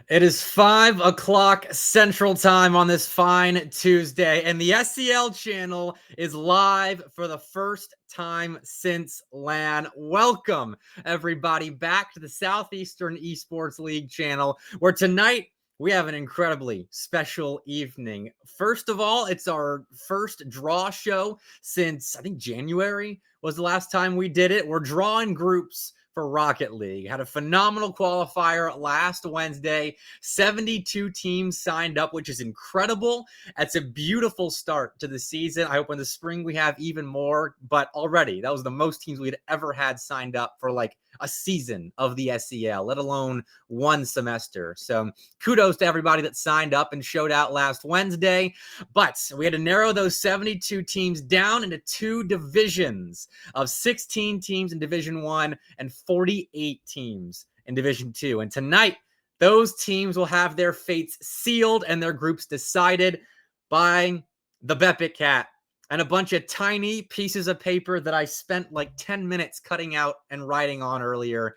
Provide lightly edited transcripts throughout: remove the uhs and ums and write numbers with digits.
It is 5 o'clock Central Time on this fine Tuesday, and the SEL channel is live for the first time since LAN. Welcome, everybody, back to the Southeastern Esports League channel, where tonight we have an incredibly special evening. First of all, it's our first draw show since, I think, January was the last time we did it. We're drawing groups for Rocket League. Had a phenomenal qualifier last Wednesday. 72 teams signed up, which is incredible. That's a beautiful start to the season. I hope in the spring we have even more, but already that was the most teams we'd ever had signed up for like a season of the SEL, let alone one semester. So kudos to everybody that signed up and showed out last Wednesday. But we had to narrow those 72 teams down into two divisions of 16 teams in Division 1 and 48 teams in Division 2. And tonight, those teams will have their fates sealed and their groups decided by the Bepic Cat and a bunch of tiny pieces of paper that I spent like 10 minutes cutting out and writing on earlier.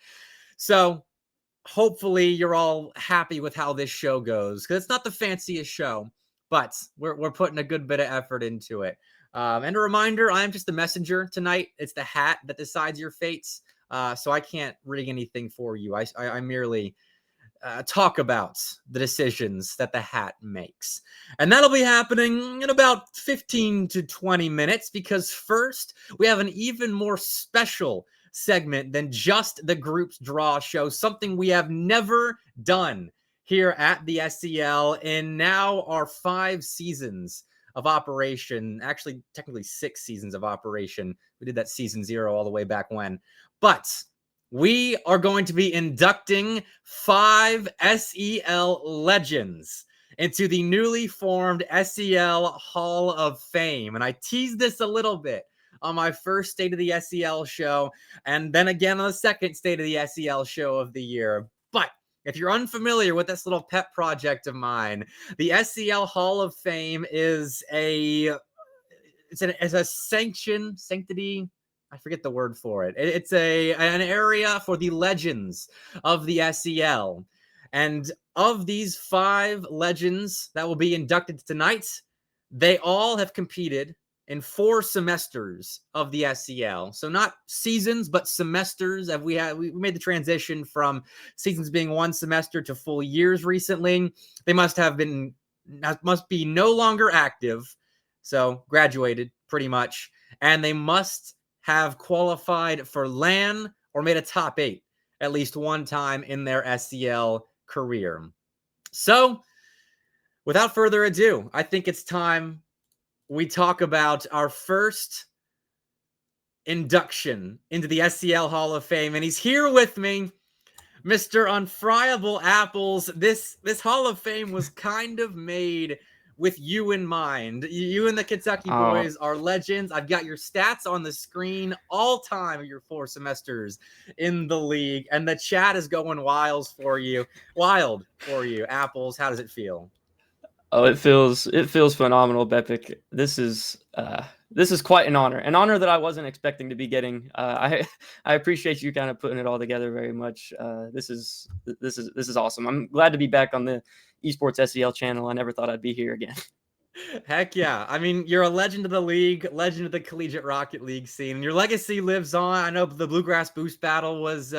So hopefully you're all happy with how this show goes, because it's not the fanciest show, but we're putting a good bit of effort into it. And a reminder, I am just the messenger tonight. It's the hat that decides your fates. So I can't rig anything for you. I merely talk about the decisions that the hat makes. And that'll be happening in about 15 to 20 minutes, because first we have an even more special segment than just the groups draw show, something we have never done here at the SEL in now our 5 seasons of operation. Actually, technically 6 seasons of operation. We did that season 0 all the way back when. But we are going to be inducting 5 SEL legends into the newly formed SEL Hall of Fame. And I teased this a little bit on my first State of the SEL show, and then again on the second State of the SEL show of the year. But if you're unfamiliar with this little pet project of mine, the SEL Hall of Fame is a sanctity. I forget the word for it. It's an area for the legends of the SEL. And of these 5 legends that will be inducted tonight, they all have competed in 4 semesters of the SEL. So not seasons, but semesters. We made the transition from seasons being 1 semester to full years recently. They must be no longer active. So graduated pretty much. And they must have qualified for LAN or made a top 8 at least one time in their SEL career. So without further ado, I think it's time we talk about our first induction into the SEL Hall of Fame. And he's here with me, Mr. Unfriable Apples. This Hall of Fame was kind of made with you in mind. You and the Kentucky boys are legends. I've got your stats on the screen, all time of your 4 semesters in the league, and the chat is going wild for you. Apples, how does it feel? Oh, it feels phenomenal, Bepic. This is quite an honor that I wasn't expecting to be getting. I appreciate you kind of putting it all together very much. This is awesome. I'm glad to be back on the Esports SEL channel. I never thought I'd be here again. Heck yeah. I mean, you're a legend of the league, legend of the collegiate Rocket League scene. Your legacy lives on. I know the Bluegrass Boost Battle was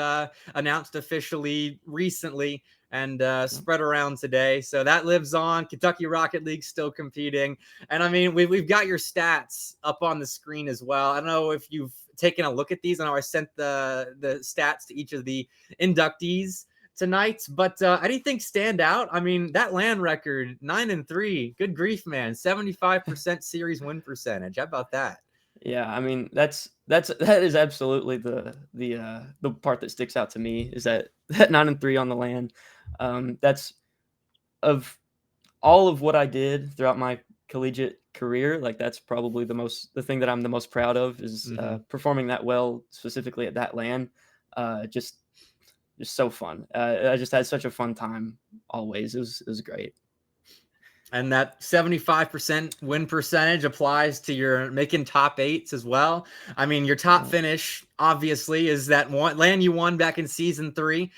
announced officially recently and spread around today. So that lives on. Kentucky Rocket League still competing. And I mean, we've got your stats up on the screen as well. I don't know if you've taken a look at these. I know I sent the stats to each of the inductees tonight, but anything stand out? I mean, that LAN record, 9-3, good grief, man, 75% series win percentage. How about that? Yeah, I mean that is absolutely the part that sticks out to me, is that 9-3 on the LAN. That's of all of what I did throughout my collegiate career. Like, that's probably the thing that I'm the most proud of, is performing that well, specifically at that LAN. Just so fun. I just had such a fun time always. It was great. And that 75% win percentage applies to your making top 8s as well. I mean, your top finish obviously, is that one LAN you won back in season 3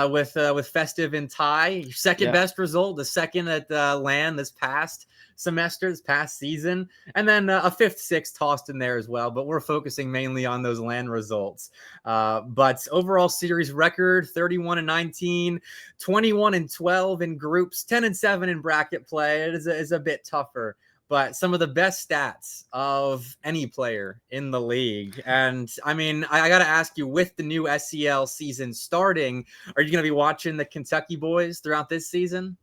with Festive and Ty. Your second best result, the second at LAN this past semester, this past season, and then a 5th, 6th tossed in there as well. But we're focusing mainly on those LAN results. But overall series record 31-19, 21-12 in groups, 10-7 in bracket play. It is a bit tougher, but some of the best stats of any player in the league. And I mean, I got to ask you, with the new SEL season starting, are you going to be watching the Kentucky boys throughout this season?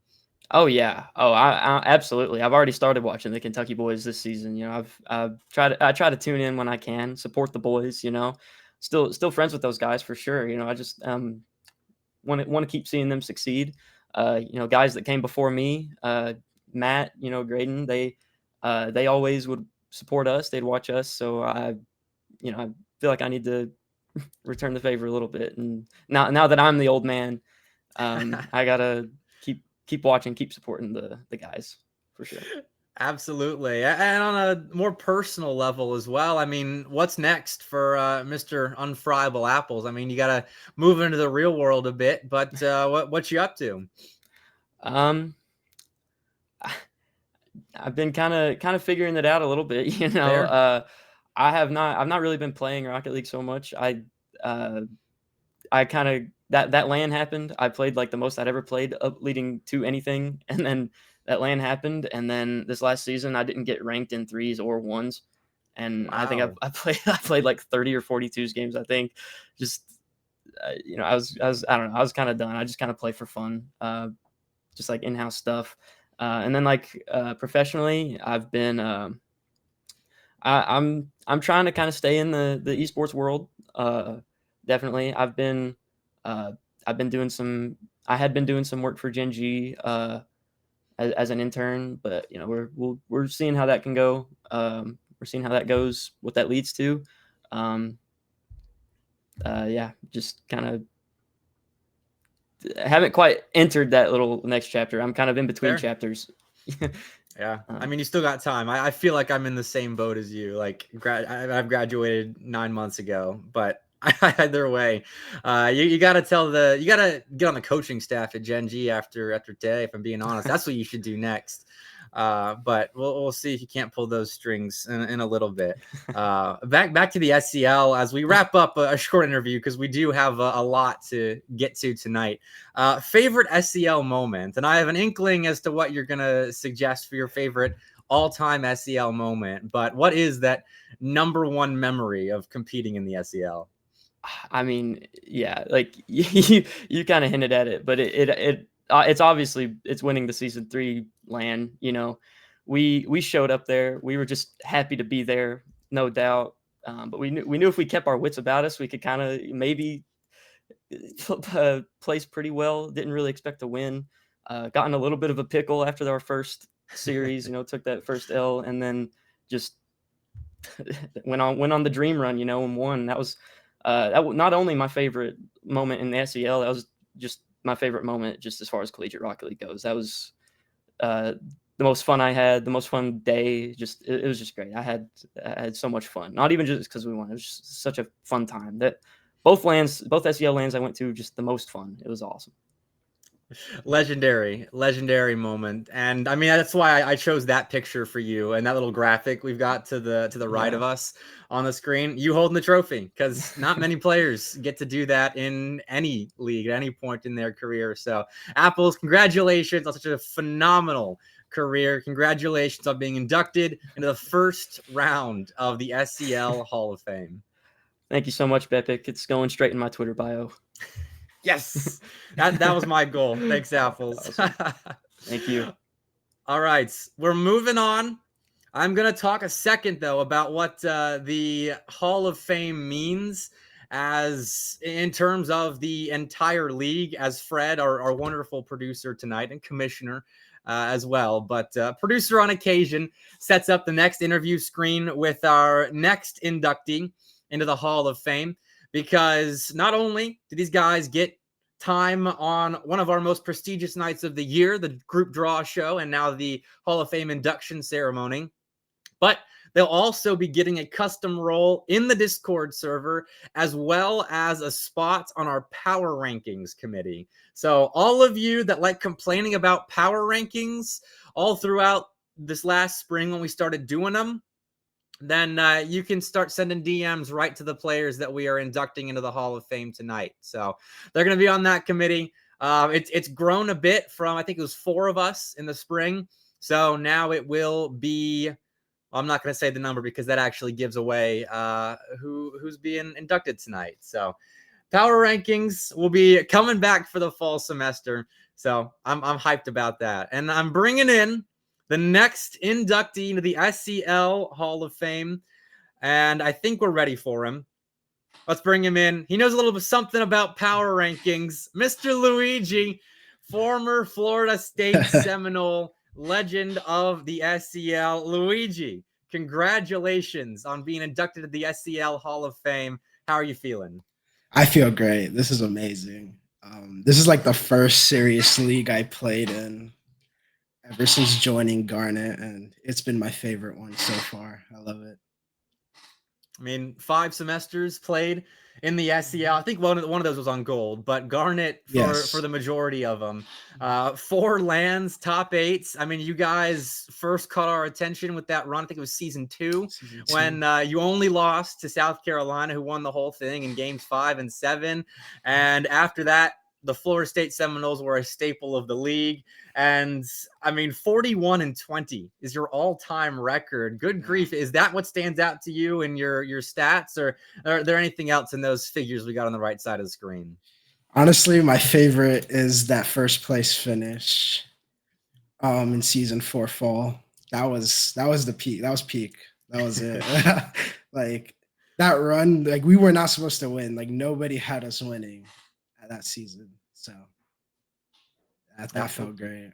Oh yeah. Oh, I absolutely. I've already started watching the Kentucky boys this season. You know, I try to tune in when I can, support the boys. You know, still friends with those guys for sure. You know, I just want to keep seeing them succeed. You know, guys that came before me, Matt, you know, Graydon, they always would support us. They'd watch us. So I feel like I need to return the favor a little bit. And now that I'm the old man, I gotta keep watching, keep supporting the guys for sure. Absolutely. And on a more personal level as well, I mean, what's next for Mr. Unfriable Apples? I mean, you got to move into the real world a bit, but what you up to? Um, I've been kind of figuring it out a little bit, you know. Fair. I've not really been playing Rocket League so much. I kind of that LAN happened. I played like the most I'd ever played up leading to anything, and then that LAN happened, and then this last season I didn't get ranked in 3s or 1s, and I think Wow. I played like 30 or 42 games. I think just you know I was I don't know, I was kind of done. I just kind of play for fun, just like in-house stuff, and then like professionally I've been. I'm trying to kind of stay in the esports world. Definitely, uh, I've been doing some. I had been doing some work for Gen G as an intern, but you know we're seeing how that can go. We're seeing how that goes, what that leads to. Um, yeah, just kind of haven't quite entered that little next chapter. I'm kind of in between Fair. chapters. Yeah. I mean, you still got time. I feel like I'm in the same boat as you. Like, I've graduated 9 months ago, but either way, you got to you got to get on the coaching staff at Gen G after today. If I'm being honest, that's what you should do next. But we'll see if you can't pull those strings in a little bit. Back to the SCL as we wrap up a short interview, because we do have a lot to get to tonight. Favorite SCL moment, and I have an inkling as to what you're gonna suggest for your favorite all-time SCL moment. But what is that number one memory of competing in the SCL? I mean, yeah, like you kind of hinted at it, but it's obviously it's winning the season 3 LAN. You know, we showed up there. We were just happy to be there, no doubt. But we knew if we kept our wits about us, we could kind of maybe place pretty well. Didn't really expect to win. Got in a little bit of a pickle after our first series. You know, took that first L and then just went on the dream run. You know, and won. That was not only my favorite moment in the SEL, that was just my favorite moment just as far as collegiate Rocket League goes. That was the most fun I had, the most fun day. Just it was just great. I had so much fun. Not even just because we won. It was just such a fun time. That both SEL lands I went to, just the most fun. It was awesome. Legendary moment. And I mean, that's why I chose that picture for you, and that little graphic we've got to the right Yeah. of us on the screen, you holding the trophy, because not many players get to do that in any league at any point in their career. So Apples, congratulations on such a phenomenal career. Congratulations on being inducted into the first round of the SCL Hall of Fame. Thank you so much, Bepic. It's going straight in my Twitter bio. Yes, that was my goal. Thanks, Apples. Awesome. Thank you. All right, we're moving on. I'm going to talk a second, though, about what the Hall of Fame means as in terms of the entire league, as Fred, our wonderful producer tonight and commissioner as well, but producer on occasion, sets up the next interview screen with our next inductee into the Hall of Fame, because not only do these guys get time on one of our most prestigious nights of the year, the group draw show, and now the Hall of Fame induction ceremony, But they'll also be getting a custom role in the Discord server, as well as a spot on our power rankings committee. So all of you that like complaining about power rankings all throughout this last spring when we started doing them, then you can start sending DMs right to the players that we are inducting into the Hall of Fame tonight. So they're going to be on that committee. It's grown a bit from, I think it was 4 of us in the spring. So now it will be, I'm not going to say the number because that actually gives away who's being inducted tonight. So power rankings will be coming back for the fall semester. So I'm hyped about that. And I'm bringing in the next inductee into the SCL Hall of Fame. And I think we're ready for him. Let's bring him in. He knows a little bit something about power rankings. Mr. Luigi, former Florida State Seminole, legend of the SCL. Luigi, congratulations on being inducted to the SCL Hall of Fame. How are you feeling? I feel great. This is amazing. This is like the first serious league I played in ever since joining Garnet, and it's been my favorite one so far. I love it. I mean, 5 semesters played in the SCL. I think one of those was on gold, but Garnet for the majority of them. 4 lands, top 8s. I mean, you guys first caught our attention with that run. I think it was season 2. When you only lost to South Carolina, who won the whole thing in games 5 and 7. And after that, the Florida State Seminoles were a staple of the league. And I mean, 41-20 is your all-time record. Good grief. Is that what stands out to you in your stats, or are there anything else in those figures we got on the right side of the screen? Honestly, my favorite is that first place finish in season 4 fall. That was the peak. That was peak. That was it. Like that run, like we were not supposed to win. Like nobody had us winning at that season. So that felt great.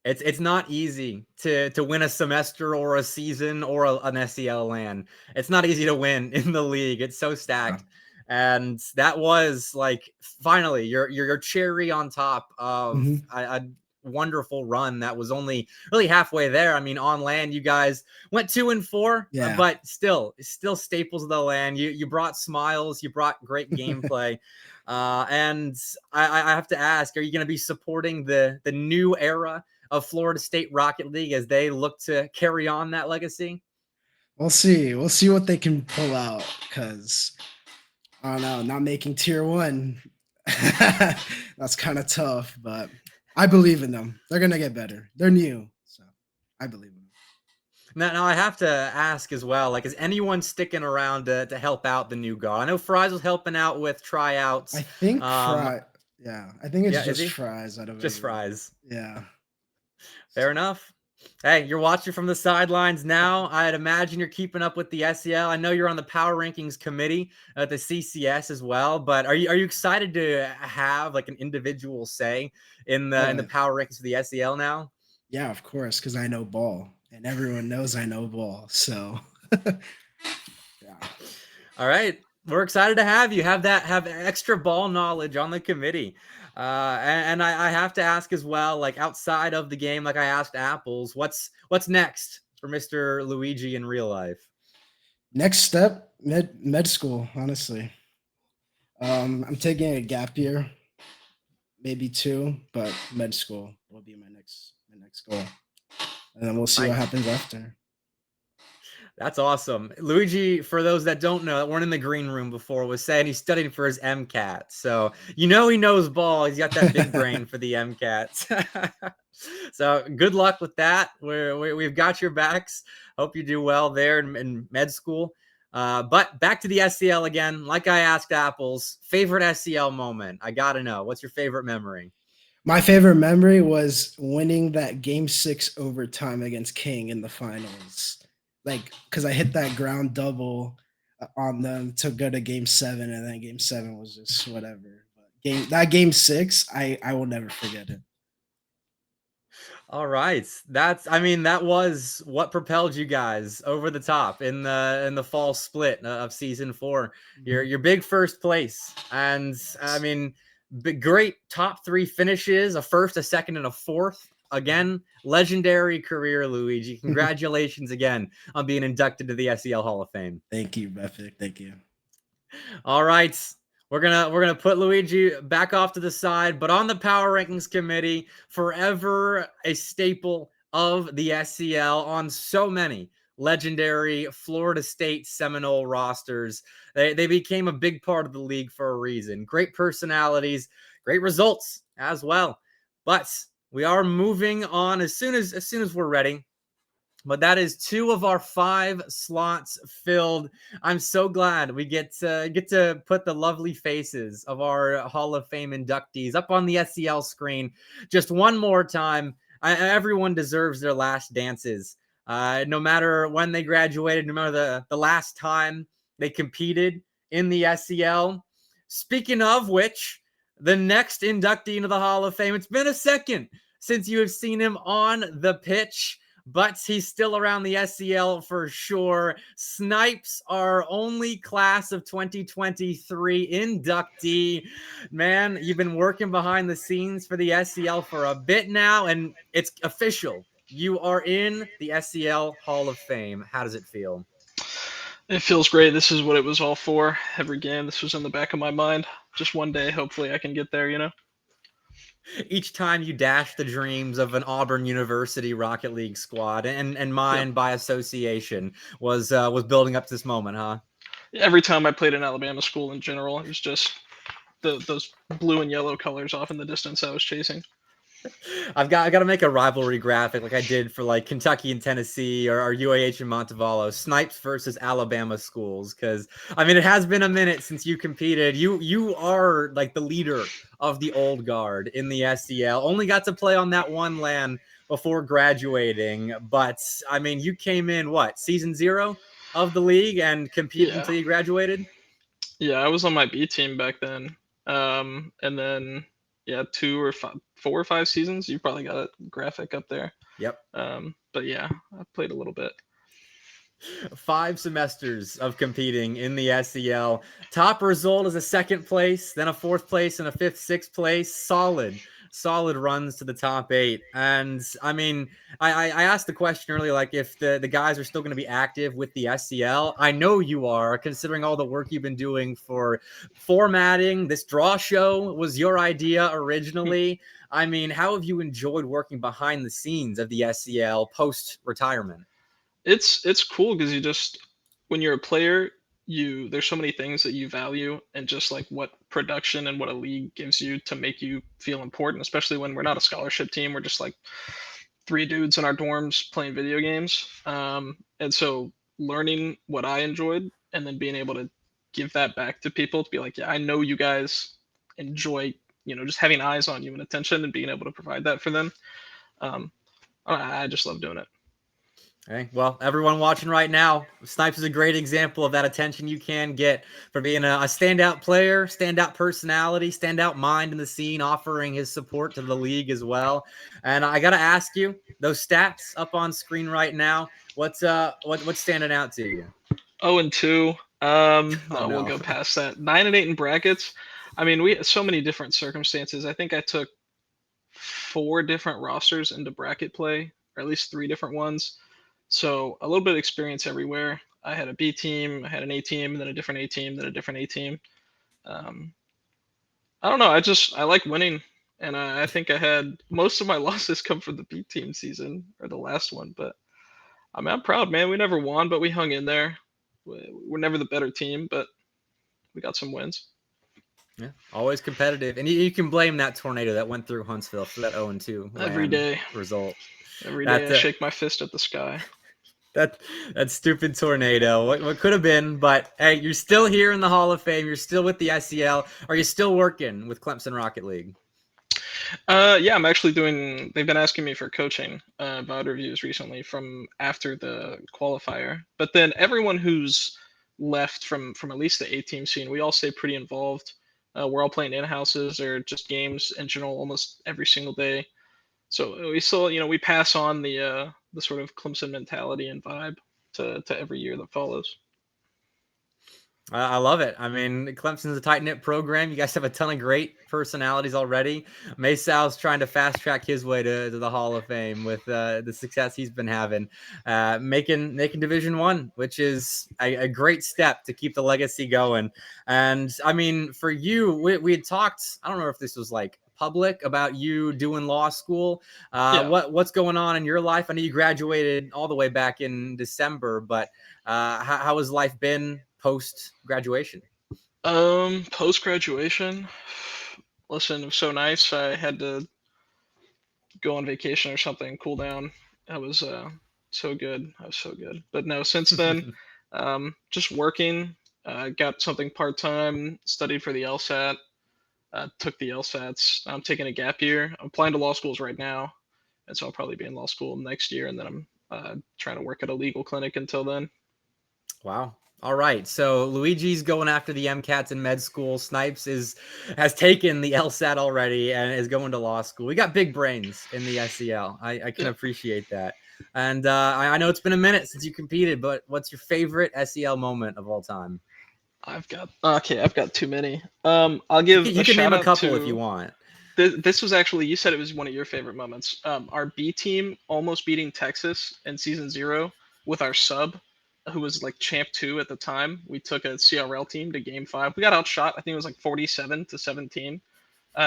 It's not easy to win a semester or a season or an SEL LAN. It's not easy to win in the league. It's so stacked. And that was like finally your cherry on top of a wonderful run that was only really halfway there. I mean, on LAN, you guys went 2-4, but still staples of the LAN. You brought smiles, you brought great gameplay. And I have to ask, are you going to be supporting the new era of Florida State Rocket League as they look to carry on that legacy? We'll see. We'll see what they can pull out, because I don't know, not making tier 1. That's kind of tough, but I believe in them. They're going to get better. They're new, so I believe in them. Now I have to ask as well, like, is anyone sticking around to help out the new guard? I know Fries was helping out with tryouts. I think I think it's just Fries. Just Fries. Yeah. Fair enough. Hey, you're watching from the sidelines now. I'd imagine you're keeping up with the SEL. I know you're on the power rankings committee at the CCS as well, but are you excited to have like an individual say in the power rankings of the SEL now? Yeah, of course, because I know ball, and everyone knows I know ball. So, yeah. All right, we're excited to have you. Have extra ball knowledge on the committee. And I have to ask as well, like outside of the game, like I asked Apples, what's next for Mr. Luigi in real life? Next step, med school, honestly. I'm taking a gap year, maybe 2, but med school will be my next goal. And then we'll see what happens after. That's awesome. Luigi, for those that don't know, that weren't in the green room before, was saying he's studying for his MCAT. So, he knows ball. He's got that big brain for the MCAT. So, good luck with that. We've got your backs. Hope you do well there in med school. But back to the SCL again. Like I asked Apples, favorite SCL moment. I got to know. What's your favorite memory? My favorite memory was winning that game 6 overtime against King in the finals. Like, because I hit that ground double on them to go to game 7, and then game 7 was just whatever. But game 6, I will never forget it. All right, that was what propelled you guys over the top in the fall split of season 4. Your big first place, and I mean, great top 3 finishes, a first, a second, and a fourth. again, legendary career, Luigi. Congratulations again on being inducted to the SEL Hall of Fame. Thank you, Befik. Thank you. All right. We're gonna put Luigi back off to the side, but on the power rankings committee, forever a staple of the SEL on so many legendary Florida State Seminole rosters. They became a big part of the league for a reason. Great personalities, great results as well. But we are moving on as soon as we're ready. But that is 2 of our 5 slots filled. I'm so glad we get to put the lovely faces of our Hall of Fame inductees up on the SEL screen just one more time. Everyone deserves their last dances. No matter when they graduated, no matter the last time they competed in the SEL. Speaking of which, the next inductee into the Hall of Fame, it's been a second since you have seen him on the pitch, but he's still around the SEL for sure. Snipes, our only class of 2023 inductee. Man, you've been working behind the scenes for the SEL for a bit now, and it's official. You are in the SEL Hall of Fame. How does it feel? It feels great. This is what it was all for. Every game, this was in the back of my mind. Just one day, hopefully I can get there, you know? Each time you dash the dreams of an Auburn University Rocket League squad, and mine by association was building up to this moment, huh? Every time I played in Alabama school in general, it was just those blue and yellow colors off in the distance I was chasing. I got to make a rivalry graphic like I did for like Kentucky and Tennessee or UAH and Montevallo, Snipes versus Alabama schools. Because I mean, it has been a minute since you competed. You are like the leader of the old guard in the SEL. Only got to play on that one LAN before graduating, but I mean, you came in season 0 of the league and competed until you graduated. Yeah, I was on my B team back then, and then 4 or 5 seasons. You probably got a graphic up there. Yep. But yeah, I played a little bit. 5 semesters of competing in the SEL. Top result is a 2nd place, then a 4th place, and a 5th, 6th place. Solid runs to the top 8. And I mean, I asked the question earlier, like if the guys are still going to be active with the SEL. I know you are, considering all the work you've been doing for formatting. This draw show was your idea originally. I mean, how have you enjoyed working behind the scenes of the SEL post-retirement? It's cool because you just, when you're a player, there's so many things that you value, and just like what production and what a league gives you to make you feel important, especially when we're not a scholarship team. We're just like 3 dudes in our dorms playing video games. And so learning what I enjoyed and then being able to give that back to people, to be like, yeah, I know you guys enjoy, just having eyes on you and attention, and being able to provide that for them. I just love doing it. Okay. Well, everyone watching right now, Snipes is a great example of that attention you can get for being a standout player, standout personality, standout mind in the scene, offering his support to the league as well. And I got to ask you, those stats up on screen right now, what's standing out to you? 0-2. We'll go past that. 9-8 in brackets. I mean, we had so many different circumstances. I think I took 4 different rosters into bracket play, or at least 3 different ones. So a little bit of experience everywhere. I had a B team, I had an A team, then a different A team, then a different A team. I don't know. I like winning, and I think I had most of my losses come from the B team season, or the last one. But I mean, I'm proud, man. We never won, but we hung in there. We're never the better team, but we got some wins. Yeah, always competitive, and you can blame that tornado that went through Huntsville for that 0-2 every day result. Every day I shake my fist at the sky. That stupid tornado. What could have been, but hey, you're still here in the Hall of Fame. You're still with the SEL. Are you still working with Clemson Rocket League? Yeah, I'm actually doing. They've been asking me for coaching VOD reviews recently from after the qualifier. But then everyone who's left from at least the A team scene, we all stay pretty involved. We're all playing in houses or just games in general almost every single day. So we still, we pass on the sort of Clemson mentality and vibe to every year that follows. I love it. I mean, Clemson's a tight-knit program. You guys have a ton of great personalities already. Masau's trying to fast-track his way to the Hall of Fame with the success he's been having, making Division I, which is a great step to keep the legacy going. And, I mean, for you, we had talked, I don't know if this was like public, about you doing law school. Yeah. What's going on in your life? I know you graduated all the way back in December, but how has life been post graduation? Post graduation, listen, it was so nice. I had to go on vacation or something, cool down. I was so good. I was so good. But no, since then, just working. Got something part time. Studied for the LSAT. Took the LSATs. I'm taking a gap year. I'm applying to law schools right now, and so I'll probably be in law school next year. And then I'm trying to work at a legal clinic until then. Wow. All right. So Luigi's going after the MCATs in med school. Snipes has taken the LSAT already and is going to law school. We got big brains in the SEL. I can appreciate that. And I know it's been a minute since you competed, but what's your favorite SEL moment of all time? I've got too many. I'll give You a can shout name a out couple to, if you want. This was actually, you said it was one of your favorite moments. Our B team almost beating Texas in season 0 with our sub, who was like champ 2 at the time. We took a CRL team to game 5. We got outshot. I think it was like 47-17.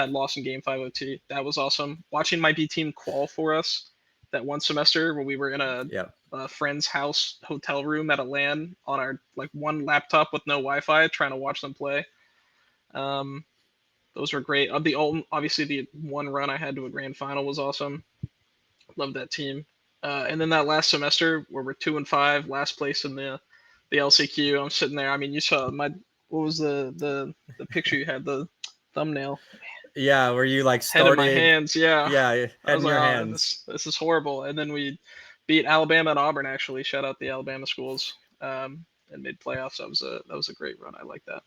Lost in game 5 OT. That was awesome. Watching my B team qual for us that one semester when we were in a friend's house hotel room at a LAN on our like one laptop with no Wi-Fi, trying to watch them play. Those were great. Obviously the one run I had to a grand final was awesome. Loved that team. And then that last semester where we're 2-5, last place in the LCQ. I'm sitting there. I mean, you saw what was the picture you had, the thumbnail. Yeah, where you like Head in my started. hands. Yeah. Yeah, I head was in like, your oh, hands. this is horrible. And then we beat Alabama and Auburn. Actually, shout out the Alabama schools. And made playoffs. That was a great run. I like that.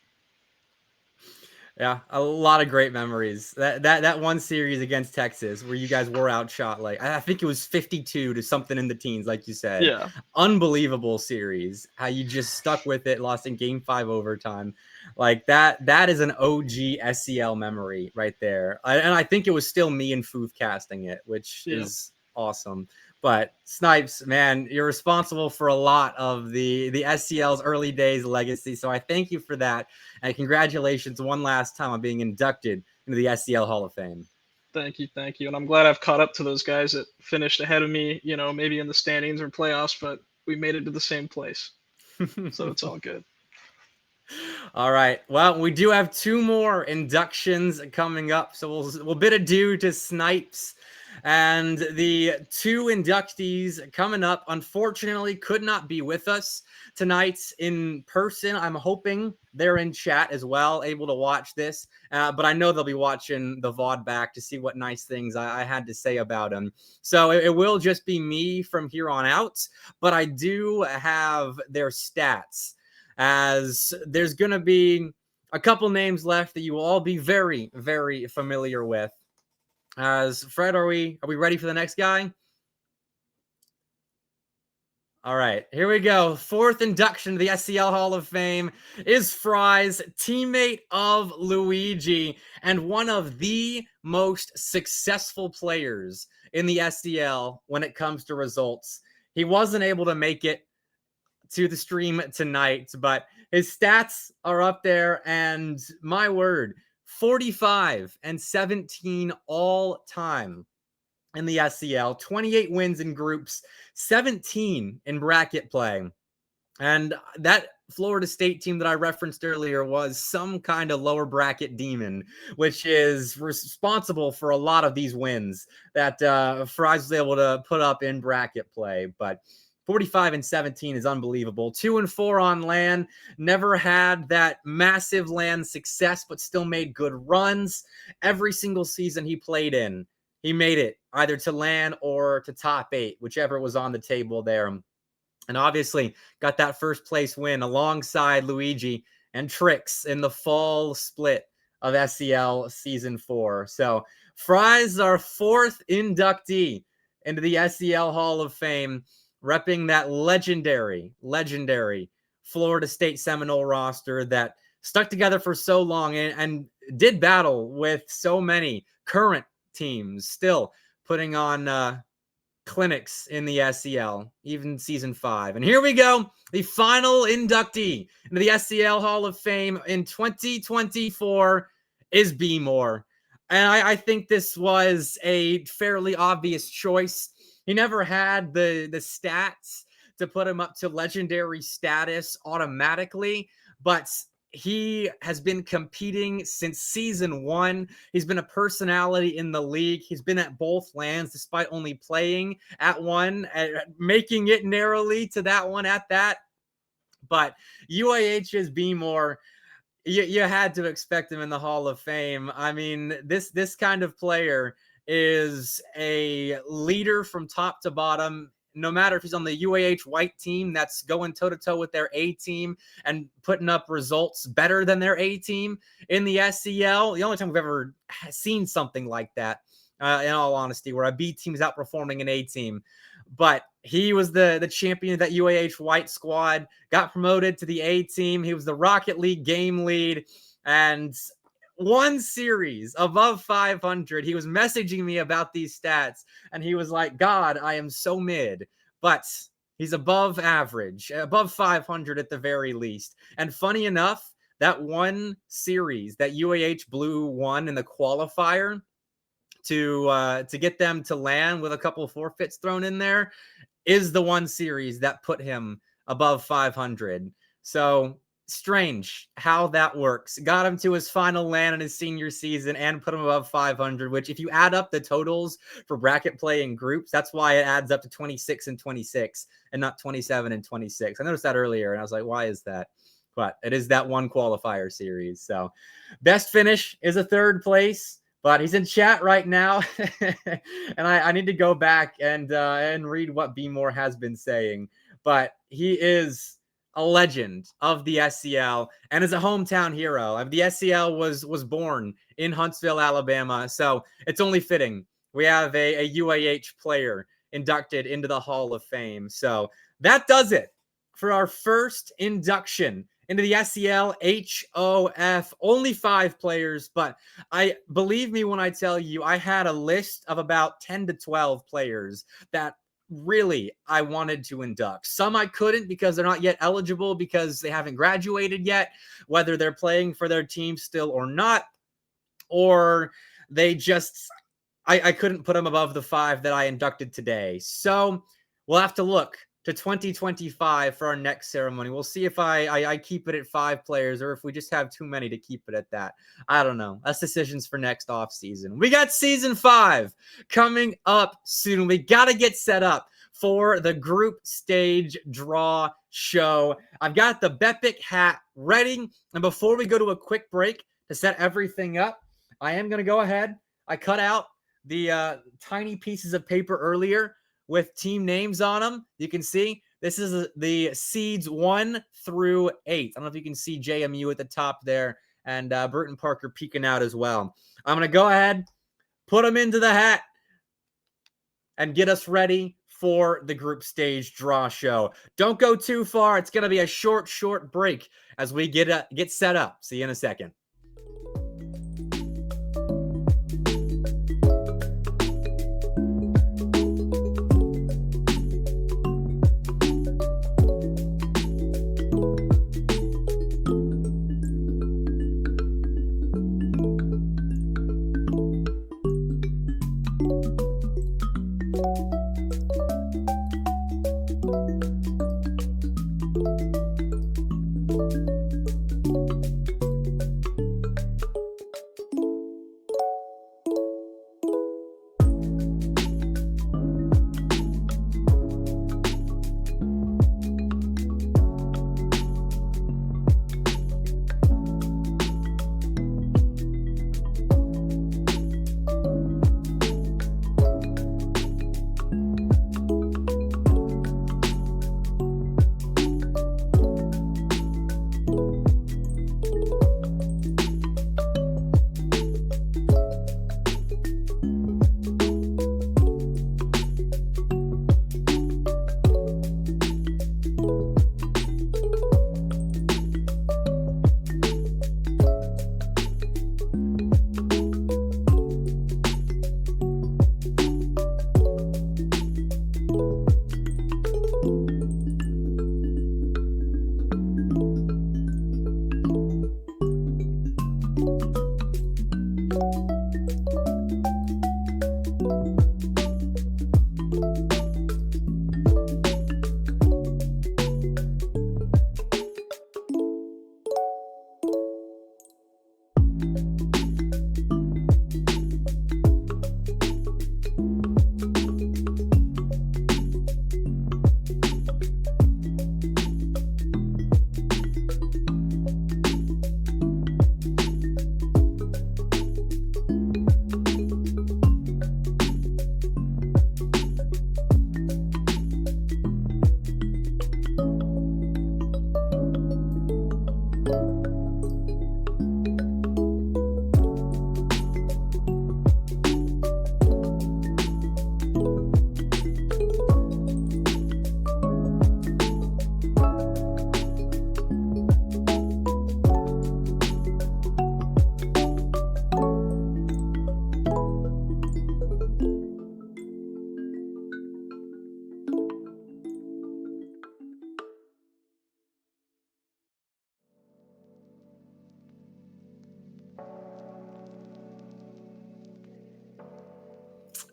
Yeah, a lot of great memories. That one series against Texas where you guys were outshot, like I think it was 52 to something in the teens, like you said. Yeah. Unbelievable series. How you just stuck with it, lost in game 5 overtime. Like that is an OG SEL memory right there. And I think it was still me and Foof casting it, which is awesome. But Snipes, man, you're responsible for a lot of the SEL's early days legacy. So I thank you for that. And congratulations one last time on being inducted into the SEL Hall of Fame. Thank you. And I'm glad I've caught up to those guys that finished ahead of me, maybe in the standings or playoffs, but we made it to the same place. So it's all good. All right. Well, we do have 2 more inductions coming up. So we'll bid adieu to Snipes. And the 2 inductees coming up, unfortunately, could not be with us tonight in person. I'm hoping they're in chat as well, able to watch this. But I know they'll be watching the VOD back to see what nice things I had to say about them. So it will just be me from here on out. But I do have their stats, as there's going to be a couple names left that you will all be very, very familiar with. As Fred, are we ready for the next guy? All right, here we go. 4th induction to the SEL Hall of Fame is Fry's, teammate of Luigi and one of the most successful players in the SEL when it comes to results. He wasn't able to make it to the stream tonight, but his stats are up there, and my word, 45-17 all time in the SEL, 28 wins in groups, 17 in bracket play. And that Florida State team that I referenced earlier was some kind of lower bracket demon, which is responsible for a lot of these wins that Fries was able to put up in bracket play. But 45-17 is unbelievable. 2-4 on LAN. Never had that massive LAN success, but still made good runs. Every single season he played in, he made it either to LAN or to top 8, whichever was on the table there. And obviously got that first place win alongside Luigi and Trix in the fall split of SEL Season 4. So Fries is our 4th inductee into the SEL Hall of Fame, repping that legendary Florida State Seminole roster that stuck together for so long and did battle with so many current teams, still putting on clinics in the SEL, even season 5. And here we go, the final inductee into the SEL Hall of Fame in 2024 is B Moore. And I think this was a fairly obvious choice. He never had the stats to put him up to legendary status automatically, but he has been competing since season 1. He's been a personality in the league. He's been at both lands despite only playing at one, making it narrowly to that one at that. But UAH's B Moore, you had to expect him in the Hall of Fame. I mean, this kind of player is a leader from top to bottom. No matter if he's on the UAH white team that's going toe-to-toe with their A team and putting up results better than their A team in the SEL. The only time we've ever seen something like that, in all honesty, where a B team is outperforming an A team. But he was the champion of that UAH white squad, got promoted to the A team. He was the Rocket League game lead, and one series above 500. He was messaging me about these stats, and he was like, God, I am so mid, but he's above average, above 500 at the very least. And funny enough, that one series that UAH Blue won in the qualifier to get them to land with a couple of forfeits thrown in there is the one series that put him above 500. So strange how that works. Got him to his final land in his senior season and put him above 500, which if you add up the totals for bracket play in groups, that's why it adds up to 26 and 26 and not 27 and 26. I noticed that earlier and I was like, why is that? But it is that one qualifier series. So best finish is a 3rd place, but he's in chat right now. And I need to go back and read what B Moore has been saying, but he is a legend of the SEL and is a hometown hero. The SEL was born in Huntsville, Alabama, so it's only fitting we have a UAH player inducted into the Hall of Fame. So that does it for our first induction into the SEL HOF. Only 5 players, but believe me when I tell you, I had a list of about 10 to 12 players that really I wanted to induct. Some I couldn't because they're not yet eligible because they haven't graduated yet, whether they're playing for their team still or not, or they just, I couldn't put them above the 5 that I inducted today. So we'll have to look to 2025 for our next ceremony. We'll see if I keep it at 5 players or if we just have too many to keep it at that. I don't know. That's decisions for next off season. We got season 5 coming up soon. We got to get set up for the group stage draw show. I've got the Bepic hat ready. And before we go to a quick break to set everything up, I am going to go ahead. I cut out the tiny pieces of paper earlier with team names on them. You can see this is the seeds 1 through 8. I don't know if you can see JMU at the top there and Burton Parker peeking out as well. I'm going to go ahead, put them into the hat, and get us ready for the group stage draw show. Don't go too far. It's going to be a short break as we get set up. See you in a second.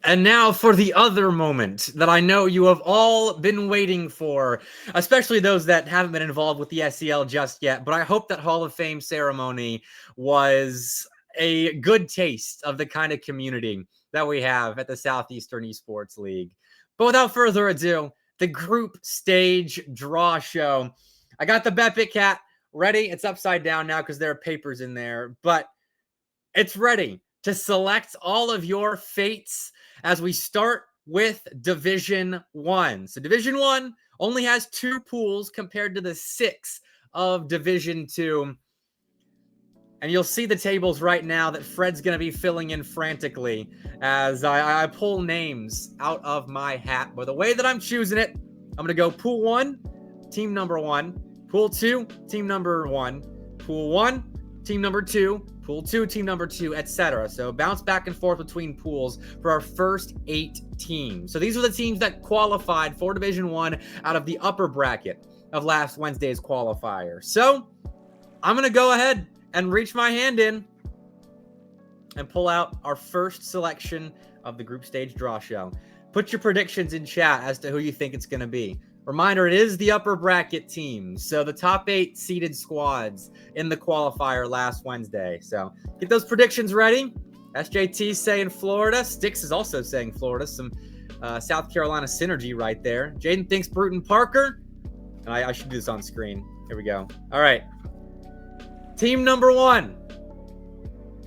And now for the other moment that I know you have all been waiting for, especially those that haven't been involved with the SEL just yet. But I hope that Hall of Fame ceremony was a good taste of the kind of community that we have at the Southeastern Esports League. But without further ado, the group stage draw show. I got the Bepic Cat ready. It's upside down now because there are papers in there, but it's ready to select all of your fates as we start with Division 1. So Division 1 only has 2 pools compared to the 6 of Division 2. And you'll see the tables right now that Fred's going to be filling in frantically as I pull names out of my hat. But the way that I'm choosing it, I'm going to go Pool 1, Team number 1. Pool 2, Team number 1. Pool 1, Team number 2. Pool 2, Team number 2, etc. So bounce back and forth between pools for our first 8 teams. So these are the teams that qualified for Division 1 out of the upper bracket of last Wednesday's qualifier. So I'm going to go ahead and reach my hand in and pull out our first selection of the group stage draw show. Put your predictions in chat as to who you think it's going to be. Reminder, it is the upper bracket teams, so the top 8 seeded squads in the qualifier last Wednesday. So get those predictions ready. SJT saying Florida. Styx is also saying Florida. Some South Carolina synergy right there. Jaden thinks Bruton Parker. And I should do this on screen. Here we go. All right. Team number 1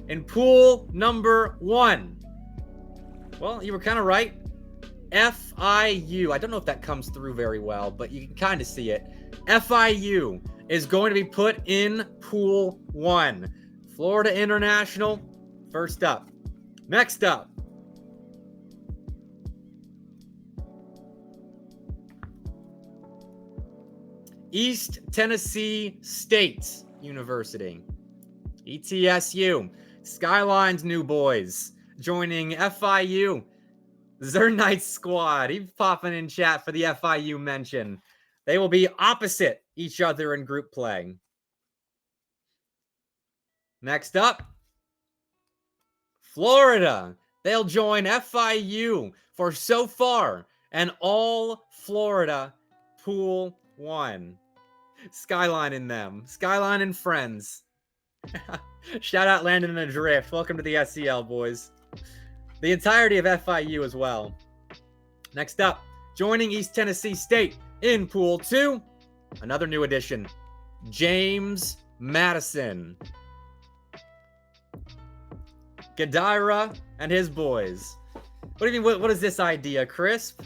in pool number 1. Well, you were kind of right. FIU. I don't know if that comes through very well, but you can kind of see it. FIU is going to be put in Pool 1. Florida International, first up. Next up, East Tennessee State University. ETSU. Skyline's new boys joining FIU. Zernight's squad. He's popping in chat for the FIU mention. They will be opposite each other in group play. Next up, Florida. They'll join FIU for so far an all Florida Pool 1. Skyline in them. Skyline and friends. Shout out Landon and Adrift. Welcome to the SEL, boys. The entirety of FIU as well. Next up, joining East Tennessee State in Pool 2, another new addition, James Madison. Gadira and his boys. What do you mean, what is this idea, Crisp?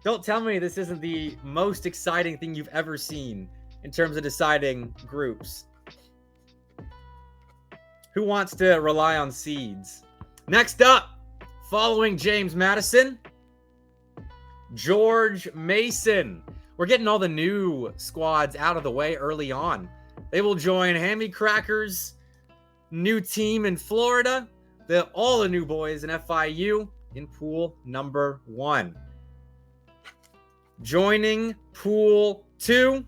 Don't tell me this isn't the most exciting thing you've ever seen in terms of deciding groups. Who wants to rely on seeds? Next up, following James Madison, George Mason. We're getting all the new squads out of the way early on. They will join Hammy Crackers, new team in Florida, all the new boys in FIU in pool number 1. Joining Pool 2,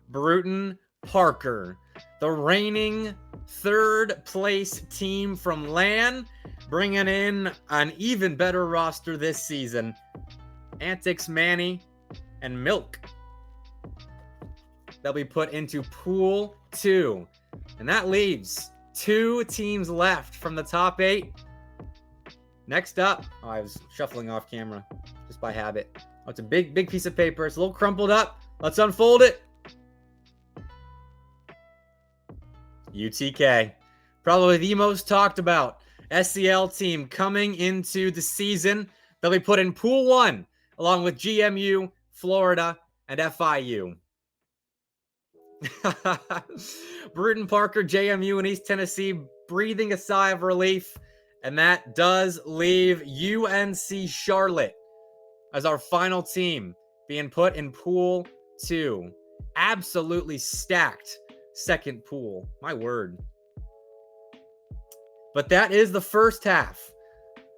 Bruton Parker, the reigning 3rd place team from LAN, bringing in an even better roster this season. Antics Manny and Milk. They'll be put into Pool 2. And that leaves 2 teams left from the top 8. Next up, I was shuffling off camera just by habit. Oh, it's a big piece of paper. It's a little crumpled up. Let's unfold it. UTK, probably the most talked about SEL team coming into the season. They'll be put in Pool 1 along with GMU, Florida, and FIU. Bruton Parker, JMU, and East Tennessee breathing a sigh of relief. And that does leave UNC Charlotte as our final team being put in Pool 2. Absolutely stacked second pool. My word. But that is the first half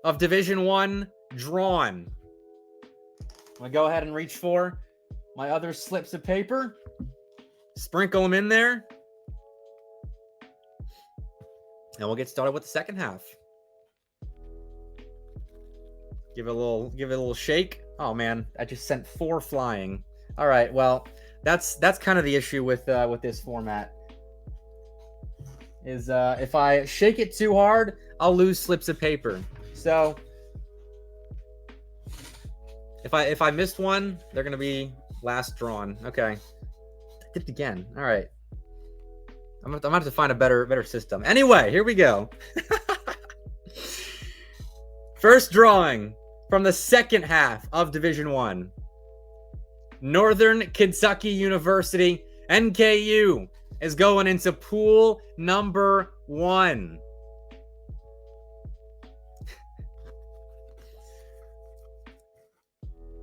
of Division 1 drawn. I'm going to go ahead and reach for my other slips of paper. Sprinkle them in there. And we'll get started with the second half. Give it a little shake. Oh man, I just sent 4 flying. All right, well, that's kind of the issue with this format. Is if I shake it too hard, I'll lose slips of paper. So if I missed one, they're gonna be last drawn. Okay, I did it again. All right, I'm gonna have to find a better system. Anyway, here we go. First drawing from the second half of Division 1. Northern Kentucky University, NKU, is going into pool number 1.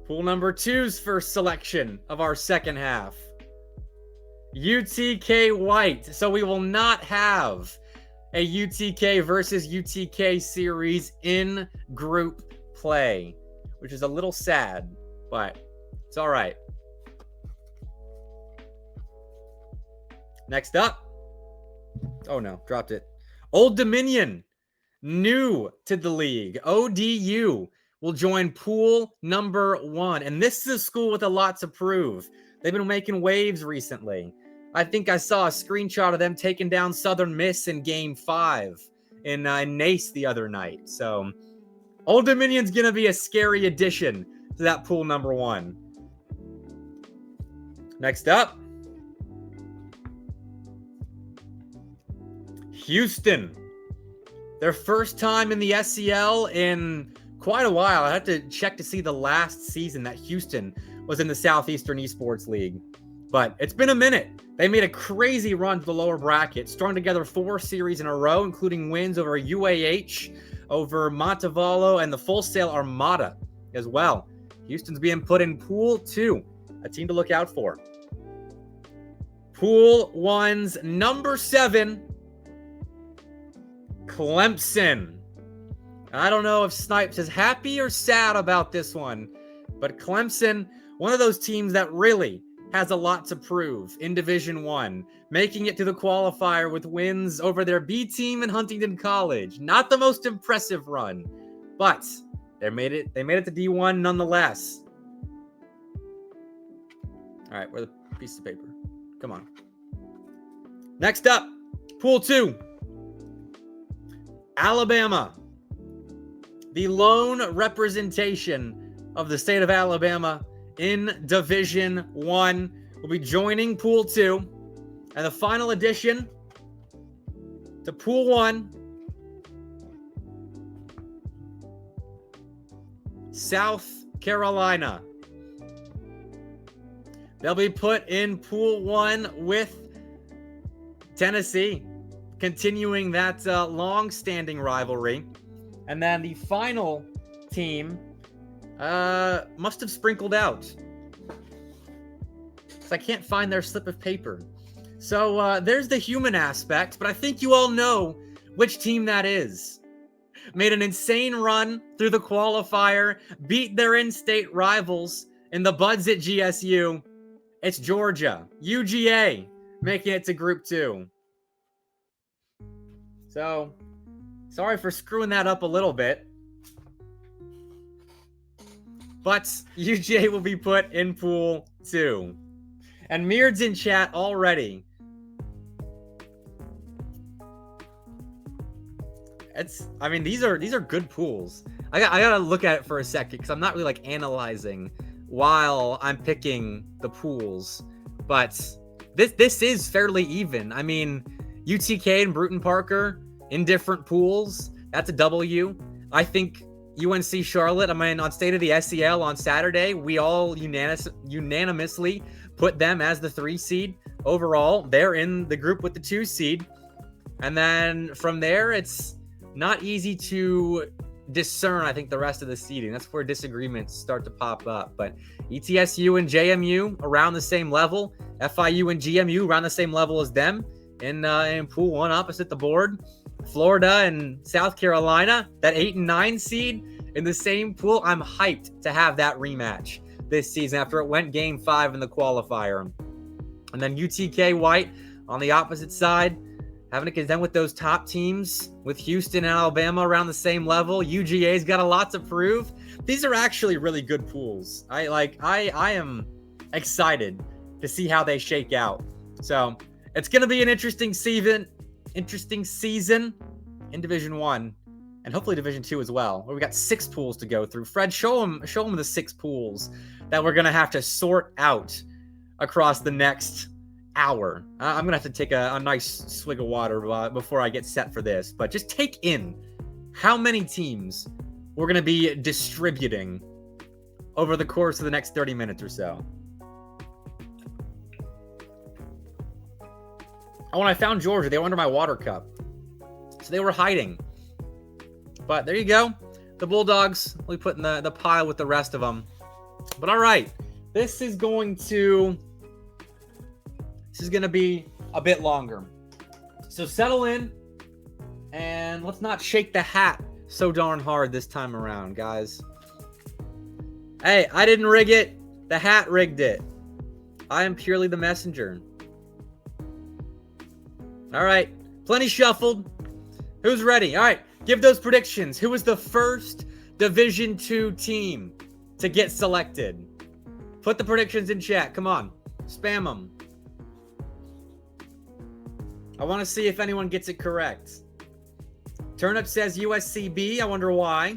Pool number 2's first selection of our second half. UTK White. So we will not have a UTK versus UTK series in group play, which is a little sad, but it's all right. Next up. Oh no, dropped it. Old Dominion, new to the league. ODU will join pool number 1. And this is a school with a lot to prove. They've been making waves recently. I think I saw a screenshot of them taking down Southern Miss in Game 5 in Nace the other night. So Old Dominion's going to be a scary addition to that pool number 1. Next up. Houston. Their first time in the SEL in quite a while. I have to check to see the last season that Houston was in the Southeastern Esports League. But it's been a minute. They made a crazy run to the lower bracket, strung together 4 series in a row, including wins over UAH, over Montevallo, and the Full Sail Armada as well. Houston's being put in Pool 2, a team to look out for. Pool 1's number 7, Clemson. I don't know if Snipes is happy or sad about this one, but Clemson, one of those teams that really has a lot to prove in Division 1, making it to the qualifier with wins over their B team in Huntington College. Not the most impressive run, but they made it to D1 nonetheless. All right, where's the piece of paper? Come on. Next up, Pool 2. Alabama. The lone representation of the state of Alabama in Division 1 will be joining Pool 2. And the final addition to Pool 1, South Carolina. They'll be put in Pool 1 with Tennessee, continuing that long-standing rivalry. And then the final team must have sprinkled out, because I can't find their slip of paper. So there's the human aspect, but I think you all know which team that is. Made an insane run through the qualifier, beat their in-state rivals in the Buds at GSU. It's Georgia, UGA, making it to Group 2. So, sorry for screwing that up a little bit. But UGA will be put in Pool 2. And Mird's in chat already. These are good pools. I gotta look at it for a second, because I'm not really like analyzing while I'm picking the pools. But this is fairly even. I mean, UTK and Bruton Parker in different pools. That's a W. I think UNC Charlotte, on State of the SEL on Saturday, we all unanimously put them as the 3 seed overall. They're in the group with the 2 seed. And then from there, it's not easy to discern, I think, the rest of the seeding. That's where disagreements start to pop up. But ETSU and JMU around the same level. FIU and GMU around the same level as them in Pool 1 opposite the board. Florida and South Carolina, that 8 and 9 seed in the same pool. I'm hyped to have that rematch this season after it went Game 5 in the qualifier. And then UTK White on the opposite side. having to contend with those top teams, with Houston and Alabama around the same level. UGA's got a lot to prove. These are actually really good pools. I am excited to see how they shake out. So it's going to be an interesting season in Division 1 and hopefully Division 2 as well, where we got 6 pools to go through. Fred, show them the 6 pools that we're going to have to sort out across the next hour. I'm going to have to take a nice swig of water before I get set for this, but just take in how many teams we're going to be distributing over the course of the next 30 minutes or so. Oh, when I found Georgia, they were under my water cup. So they were hiding. But there you go. The Bulldogs will be put in the pile with the rest of them. But all right, this is going to be a bit longer. So settle in and let's not shake the hat so darn hard this time around, guys. Hey, I didn't rig it. The hat rigged it. I am purely the messenger. All right, plenty shuffled. Who's ready? All right, give those predictions. Who was the first Division 2 team to get selected? Put the predictions in chat. Come on, spam them. I want to see if anyone gets it correct. Turnip says USCB. I wonder why.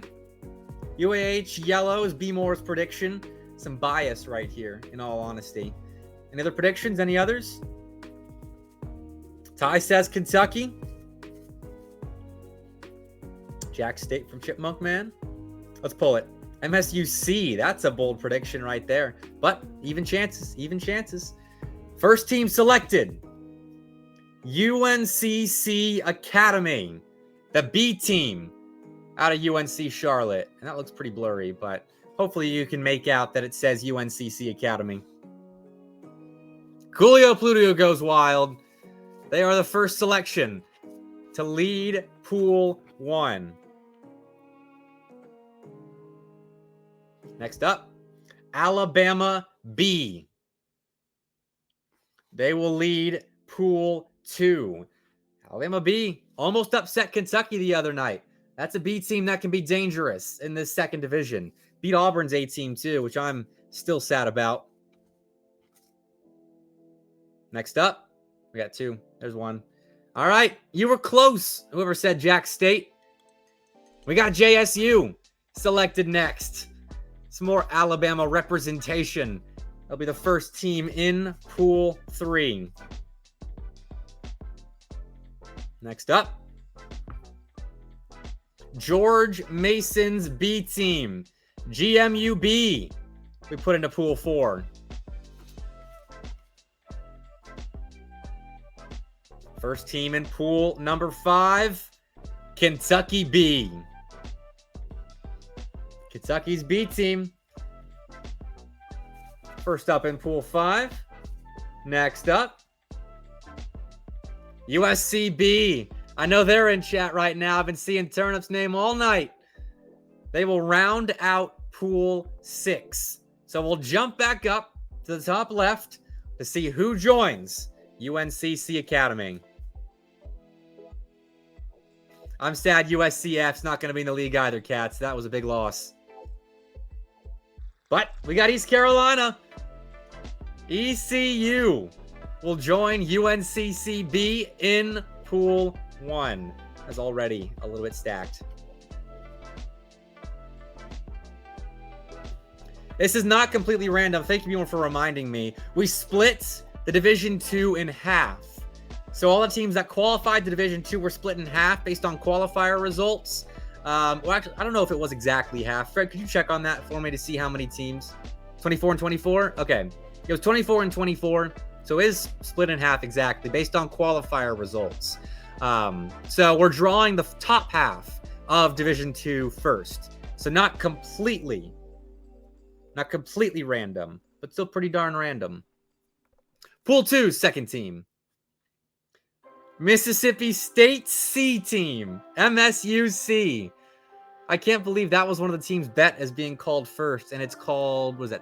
UAH yellow is B Moore's prediction. Some bias right here, in all honesty. Any other predictions? Any others? Ty says Kentucky. Jack State from Chipmunk Man. Let's pull it. MSUC. That's a bold prediction right there. But even chances. Even chances. First team selected. UNCC Academy. The B team out of UNC Charlotte. And that looks pretty blurry, but hopefully you can make out that it says UNCC Academy. Coolio Plutio goes wild. They are the first selection to lead Pool 1. Next up, Alabama B. They will lead Pool 2. Alabama B almost upset Kentucky the other night. That's a B team that can be dangerous in this second division. Beat Auburn's A team too, which I'm still sad about. Next up, we got 2. There's 1. All right, you were close. Whoever said Jack State. We got JSU selected next. Some more Alabama representation. They'll be the first team in Pool 3. Next up, George Mason's B team. GMUB. We put into Pool 4. First team in pool number 5, Kentucky B. Kentucky's B team. First up in pool 5. Next up, USC B. I know they're in chat right now. I've been seeing Turnip's name all night. They will round out pool 6. So we'll jump back up to the top left to see who joins UNCC Academy. I'm sad USCF's not going to be in the league either, Cats. That was a big loss. But we got East Carolina. ECU will join UNCCB in Pool 1. That's already a little bit stacked. This is not completely random. Thank you, everyone, for reminding me. We split the Division 2 in half. So all the teams that qualified to Division 2 were split in half based on qualifier results. Well, actually, I don't know if it was exactly half. Fred, could you check on that for me to see how many teams? 24 and 24? Okay. It was 24 and 24. So it is split in half exactly based on qualifier results. So we're drawing the top half of Division 2 first. So not completely random, but still pretty darn random. Pool 2, second team. Mississippi State C team, MSUC. I can't believe that was one of the teams bet as being called first, and it's called, what was it,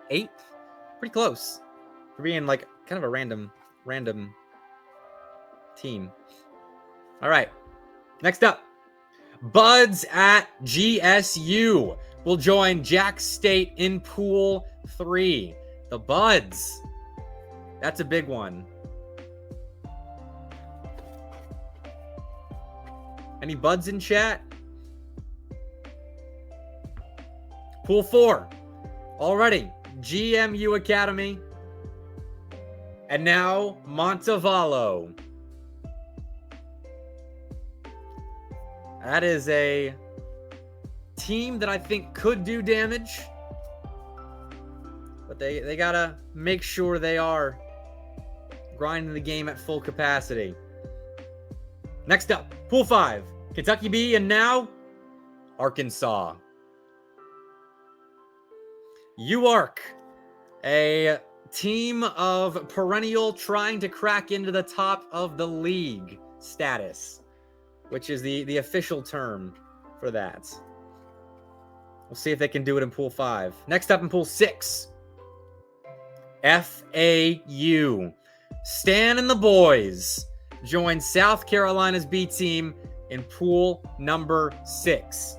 8th? Pretty close for being like kind of a random team. All right. Next up, Buds at GSU will join Jack State in Pool 3. The Buds. That's a big one. Any Buds in chat? Pool 4. Already, GMU Academy. And now, Montevallo. That is a team that I think could do damage. But they gotta make sure they are grinding the game at full capacity. Next up, Pool 5. Kentucky B and now Arkansas. UArk, a team of perennial trying to crack into the top of the league status, which is the official term for that. We'll see if they can do it in Pool 5. Next up in Pool 6, FAU. Stan and the boys join South Carolina's B team in Pool number 6.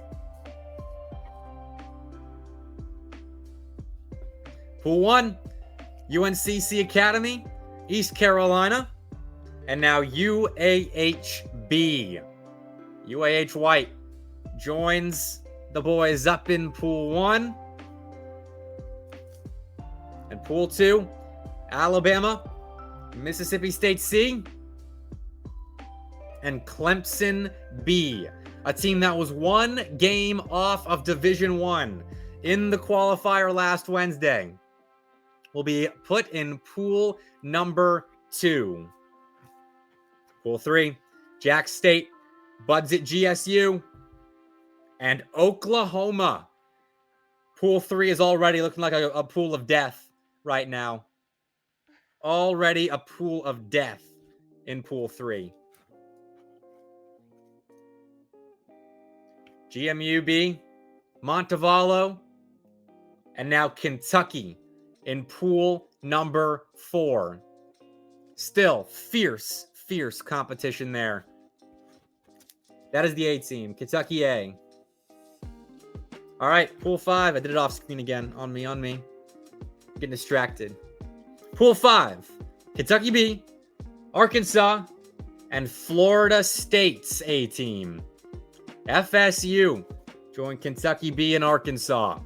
Pool 1, UNCC Academy, East Carolina, and now UAHB. UAH White joins the boys up in Pool 1. And Pool 2, Alabama, Mississippi State C, and Clemson B, a team that was one game off of Division 1 in the qualifier last Wednesday, will be put in Pool number 2. Pool 3, Jack State, Buds at GSU, and Oklahoma. Pool 3 is already looking like a pool of death right now. Already a pool of death in Pool 3. GMU B, Montevallo, and now Kentucky in Pool number 4. Still fierce competition there. That is the A team, Kentucky A. All right, Pool 5. I did it off screen again. On me. Getting distracted. Pool 5, Kentucky B, Arkansas, and Florida State's A team. FSU join Kentucky B and Arkansas.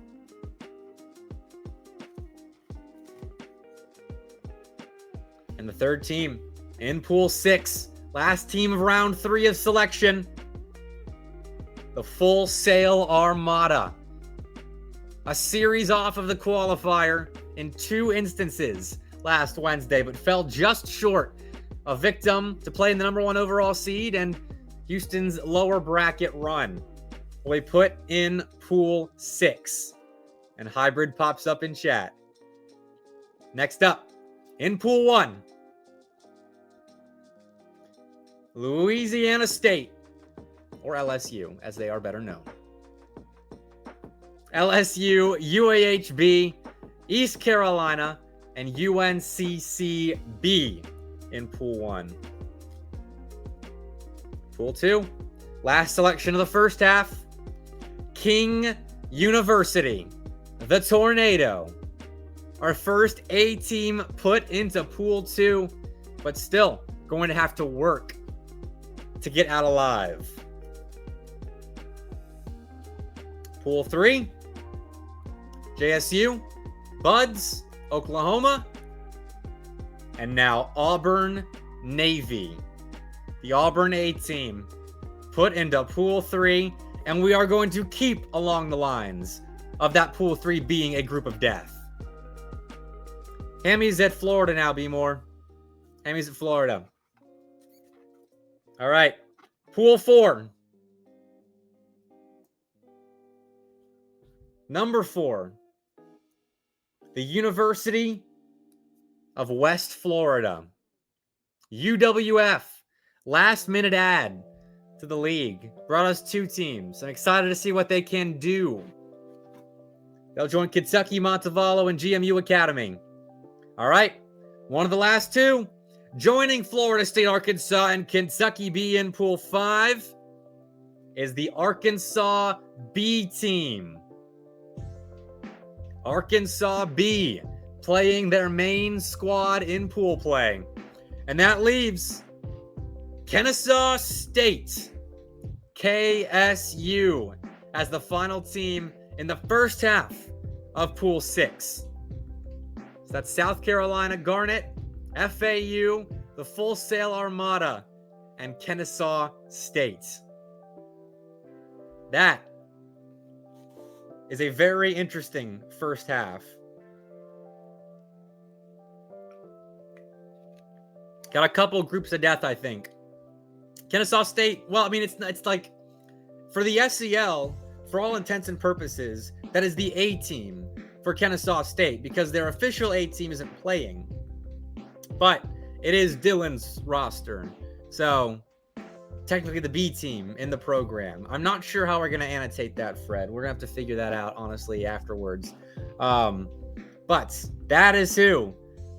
And the third team in Pool 6, last team of round 3 of selection, the Full Sail Armada. A series off of the qualifier in 2 instances last Wednesday, but fell just short. A victim to play in the number 1 overall seed and Houston's lower bracket run. Will be put in Pool 6. And Hybrid pops up in chat. Next up, in Pool 1, Louisiana State, or LSU, as they are better known. LSU, UAHB, East Carolina, and UNCCB in Pool 1. Pool 2, last selection of the first half, King University, the Tornado. Our first A team put into Pool 2, but still going to have to work to get out alive. Pool 3, JSU, Buds, Oklahoma, and now Auburn Navy. The Auburn A team put into Pool 3, and we are going to keep along the lines of that Pool 3 being a group of death. Hammy's at Florida now, B-More. Hammy's at Florida. All right. Pool 4. Number 4. The University of West Florida. UWF. Last minute add to the league. Brought us 2 teams. I'm excited to see what they can do. They'll join Kentucky, Montevallo, and GMU Academy. All right. One of the last 2. Joining Florida State, Arkansas, and Kentucky B in Pool 5 is the Arkansas B team. Arkansas B playing their main squad in pool play. And that leaves Kennesaw State, KSU, as the final team in the first half of Pool 6. So that's South Carolina Garnet, FAU, the Full Sail Armada, and Kennesaw State. That is a very interesting first half. Got a couple groups of death, I think. Kennesaw State, well, I mean, it's like, for the SEL, for all intents and purposes, that is the A team for Kennesaw State, because their official A team isn't playing. But it is Dylan's roster. So, technically the B team in the program. I'm not sure how we're going to annotate that, Fred. We're going to have to figure that out, honestly, afterwards. But that is who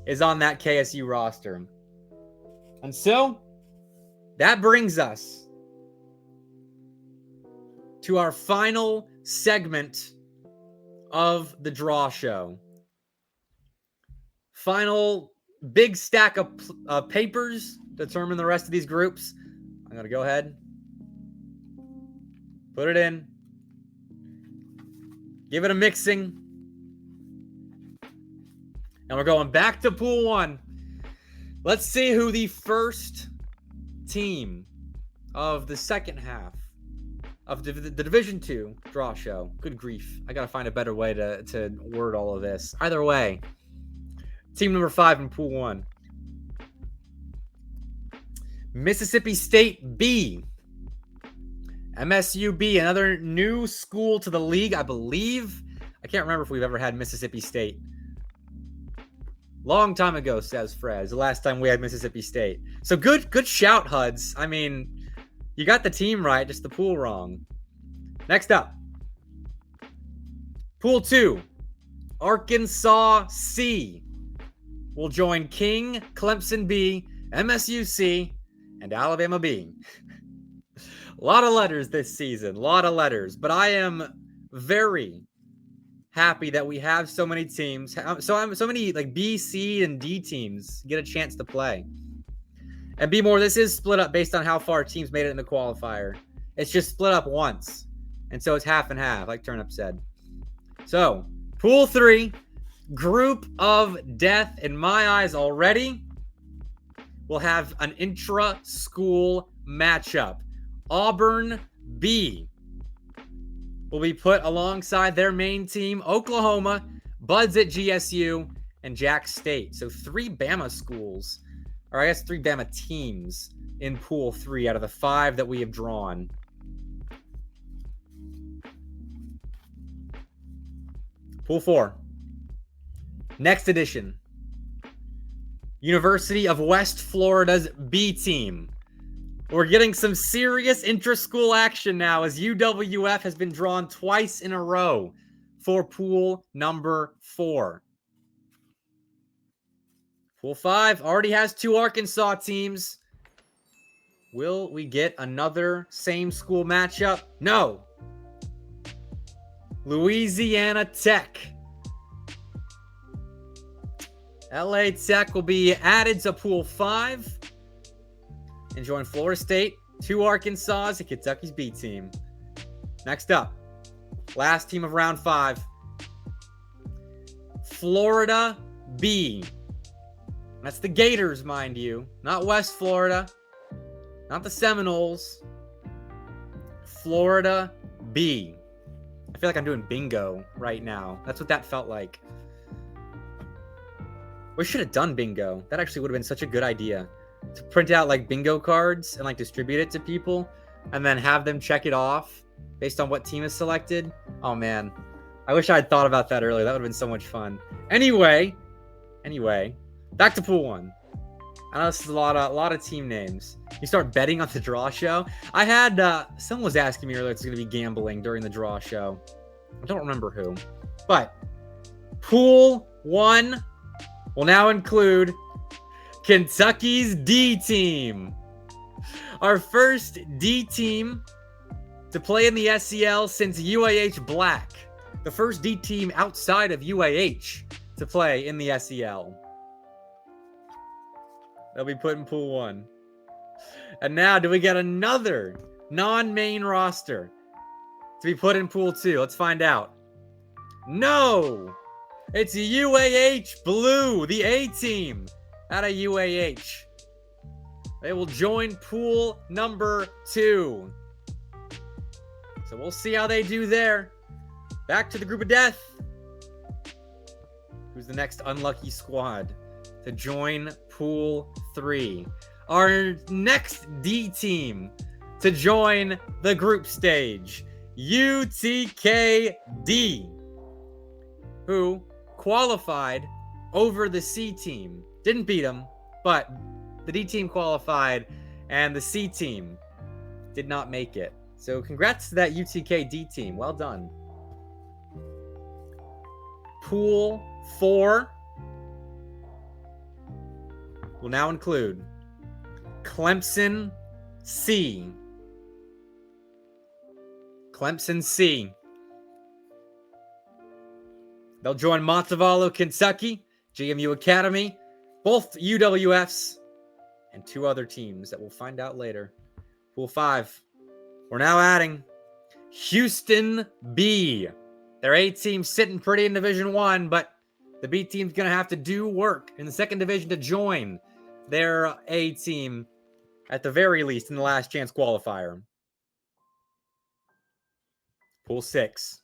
is on that KSU roster. And so, that brings us to our final segment of the draw show. Final big stack of papers determine the rest of these groups. I'm going to go ahead, put it in, give it a mixing, and we're going back to Pool 1. Let's see who the first team of the second half of the Division 2 draw show. Good grief. I got to find a better way to word all of this. Either way, team number 5 in Pool 1. Mississippi State B. MSU B, another new school to the league, I believe. I can't remember if we've ever had Mississippi State. Long time ago, says Fred. The last time we had Mississippi State. So good shout, Huds. I mean, you got the team right, just the pool wrong. Next up, Pool 2, Arkansas C will join King, Clemson B, MSU C, and Alabama B. A lot of letters this season, a lot of letters. But I am very happy that we have so many teams. So many like B, C, and D teams get a chance to play. And be more, this is split up based on how far teams made it in the qualifier. It's just split up once. And so it's half and half, like Turnip said. So, Pool 3, group of death in my eyes already. We'll have an intra-school matchup. Auburn B will be put alongside their main team, Oklahoma, Buds at GSU, and Jack State. So 3 Bama schools, or I guess 3 Bama teams in Pool 3 out of the 5 that we have drawn. Pool 4. Next edition. University of West Florida's B team. We're getting some serious intra-school action now as UWF has been drawn twice in a row for pool number 4. Pool 5 already has 2 Arkansas teams. Will we get another same school matchup? No. Louisiana Tech. LA Tech will be added to Pool 5 and join Florida State, 2 Arkansas, and Kentucky's B team. Next up, last team of round 5. Florida B. That's the Gators, mind you. Not West Florida. Not the Seminoles. Florida B. I feel like I'm doing bingo right now. That's what that felt like. We should have done bingo. That actually would have been such a good idea. To print out like bingo cards and like distribute it to people and then have them check it off based on what team is selected. Oh man, I wish I had thought about that earlier. That would have been so much fun. Anyway, back to Pool 1. I know this is a lot of team names. You start betting on the draw show. I had someone was asking me earlier if it's going to be gambling during the draw show. I don't remember who, but Pool 1 will now include Kentucky's D team. Our first D team to play in the SEL since UAH Black. The first D team outside of UAH to play in the SEL. They'll be put in Pool 1. And now, do we get another non-main roster to be put in Pool 2? Let's find out. No! It's UAH Blue, the A team out of UAH. They will join Pool number 2. So we'll see how they do there. Back to the group of death. Who's the next unlucky squad to join Pool 3? Our next D team to join the group stage, UTKD, who qualified over the C team. Didn't beat them, but the D team qualified and the C team did not make it. So congrats to that UTKD team. Well done. Pool 4 will now include Clemson C. Clemson C. They'll join Montevallo, Kentucky, JMU Academy, both UWFs, and 2 other teams that we'll find out later. Pool 5. We're now adding Houston B. Their A team sitting pretty in Division 1, but the B team's going to have to do work in the second division to join their A team at the very least in the last chance qualifier. Pool 6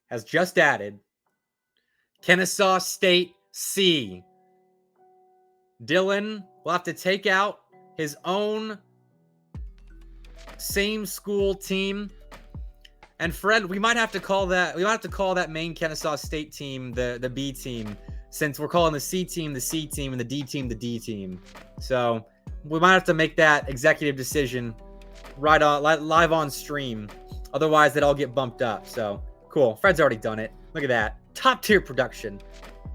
has just added Kennesaw State C. Dylan will have to take out his own same school team. And Fred, we might have to call that main Kennesaw State team the B team, since we're calling the C team the C team and the D team the D team. So we might have to make that executive decision right on live on stream. Otherwise, they'd all get bumped up. So cool. Fred's already done it. Look at that. Top tier production.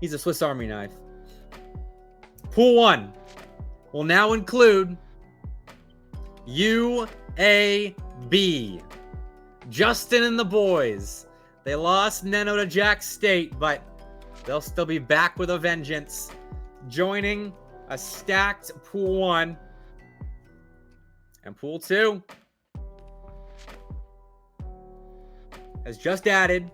He's a Swiss Army knife. Pool 1 will now include UAB. Justin and the boys. They lost Neno to Jack State, but they'll still be back with a vengeance, joining a stacked Pool 1 and Pool 2 has just added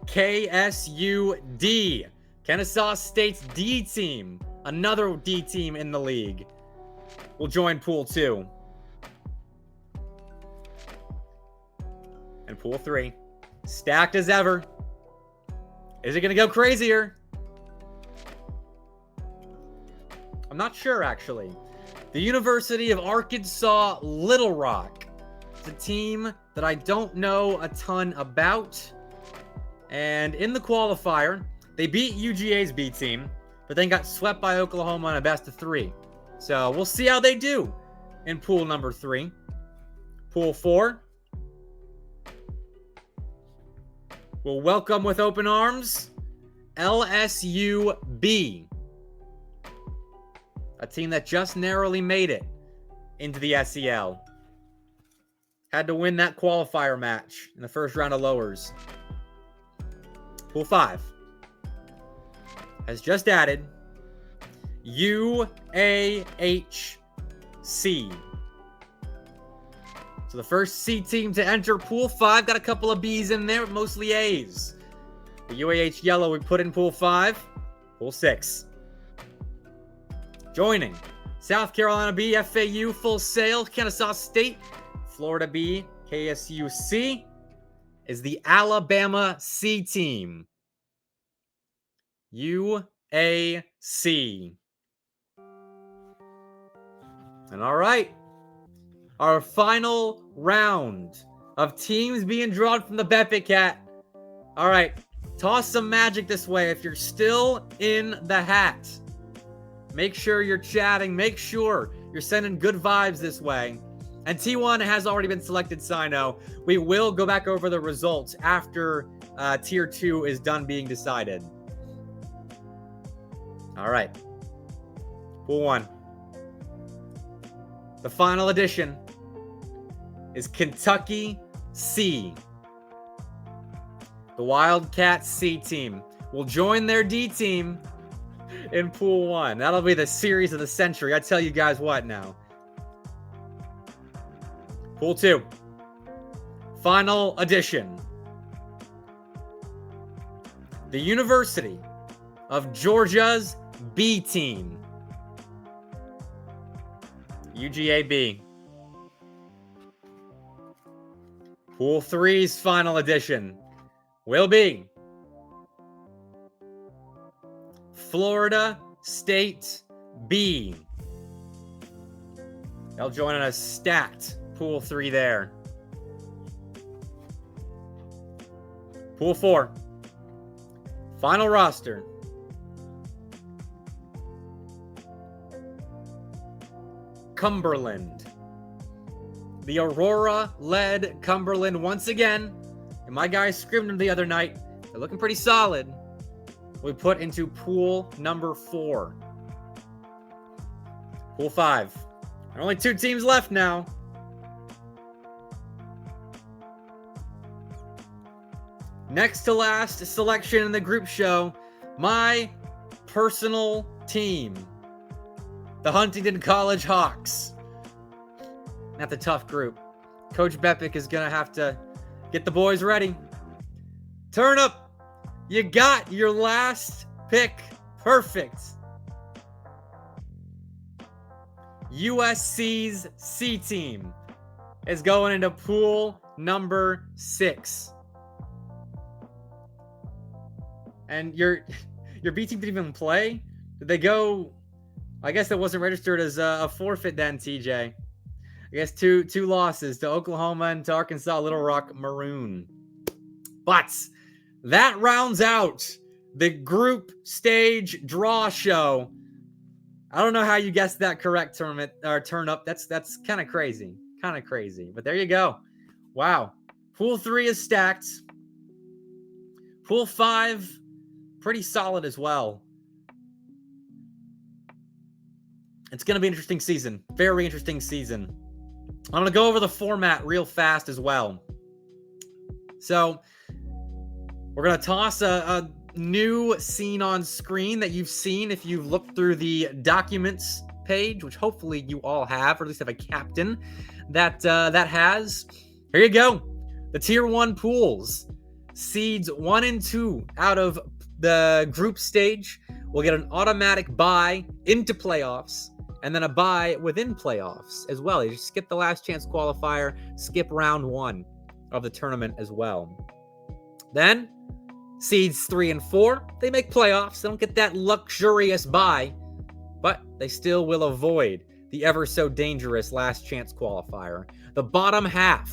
KSUD, Kennesaw State's D team, another D team in the league, will join Pool 2. And Pool 3, stacked as ever. Is it going to go crazier? I'm not sure, actually. The University of Arkansas Little Rock. It's a team that I don't know a ton about. And in the qualifier, they beat UGA's B team, but then got swept by Oklahoma in a best of 3. So we'll see how they do in Pool number 3. Pool 4. We'll welcome with open arms LSUB, a team that just narrowly made it into the SEL. Had to win that qualifier match in the first round of lowers. Pool 5 has just added UAHC. So the first C team to enter Pool 5, got a couple of B's in there, mostly A's. The UAH Yellow we put in Pool 5. Pool 6. Joining South Carolina B, FAU, Full Sail, Kennesaw State, Florida B, KSUC, is the Alabama C team. UAC. And all right. Our final round of teams being drawn from the Beppe Cat. All right, toss some magic this way. If you're still in the hat, make sure you're chatting. Make sure you're sending good vibes this way. And T1 has already been selected, Sino. We will go back over the results after Tier 2 is done being decided. All right. Pool 1. The final edition is Kentucky C. The Wildcats C team will join their D team in Pool 1. That'll be the series of the century. I tell you guys what now. Pool 2. Final edition. The University of Georgia's B team. UGAB. Pool 3's final edition will be Florida State B. They'll join in a stacked Pool 3 there. Pool 4. Final roster. Cumberland. The Aurora-led Cumberland once again. And my guys screamed them the other night. They're looking pretty solid. We put into pool number 4. Pool 5. There are only 2 teams left now. Next to last selection in the group show, my personal team. The Huntington College Hawks. That's a tough group. Coach Bepic is going to have to get the boys ready. Turn up. You got your last pick perfect. USC's C team is going into pool number 6. And your B team didn't even play? Did they go? I guess that wasn't registered as a forfeit then, TJ. I guess two losses to Oklahoma and to Arkansas Little Rock Maroon. But that rounds out the group stage draw show. I don't know how you guessed that correct tournament or turn up. That's kind of crazy. Kind of crazy. But there you go. Wow. Pool 3 is stacked. Pool 5, pretty solid as well. It's going to be an interesting season. Very interesting season. I'm going to go over the format real fast as well. So, we're going to toss a new scene on screen that you've seen if you've looked through the documents page, which hopefully you all have, or at least have a captain that has. Here you go. The Tier 1 pools. Seeds 1 and 2 out of the group stage will get an automatic bye into playoffs, and then a bye within playoffs as well. You just skip the last chance qualifier, skip round 1 of the tournament as well. Then, seeds 3 and 4, they make playoffs. They don't get that luxurious bye, but they still will avoid the ever so dangerous last chance qualifier. The bottom half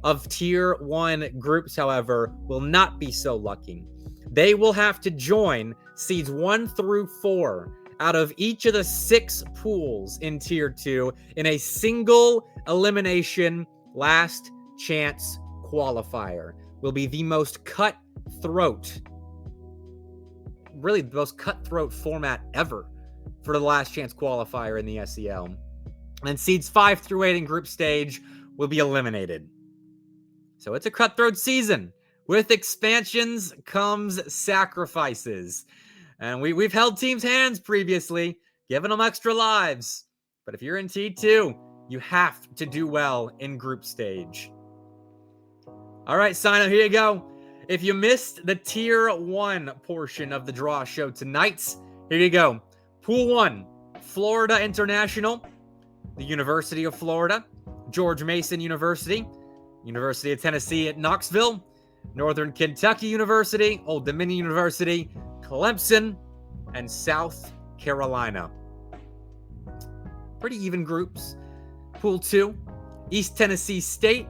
of Tier 1 groups, however, will not be so lucky. They will have to join seeds 1 through 4 out of each of the 6 pools in Tier 2 in a single elimination last chance qualifier. Will be the most cutthroat, really the most cutthroat format ever for the last chance qualifier in the SEL. And seeds 5 through 8 in group stage will be eliminated. So it's a cutthroat season. With expansions comes sacrifices. And we've held teams' hands previously, giving them extra lives. But if you're in T2, you have to do well in group stage. All right, sign up. Here you go. If you missed the Tier 1 portion of the draw show tonight, here you go. Pool 1, Florida International, the University of Florida, George Mason University, University of Tennessee at Knoxville, Northern Kentucky University, Old Dominion University, Clemson, and South Carolina. Pretty even groups. Pool 2, East Tennessee State,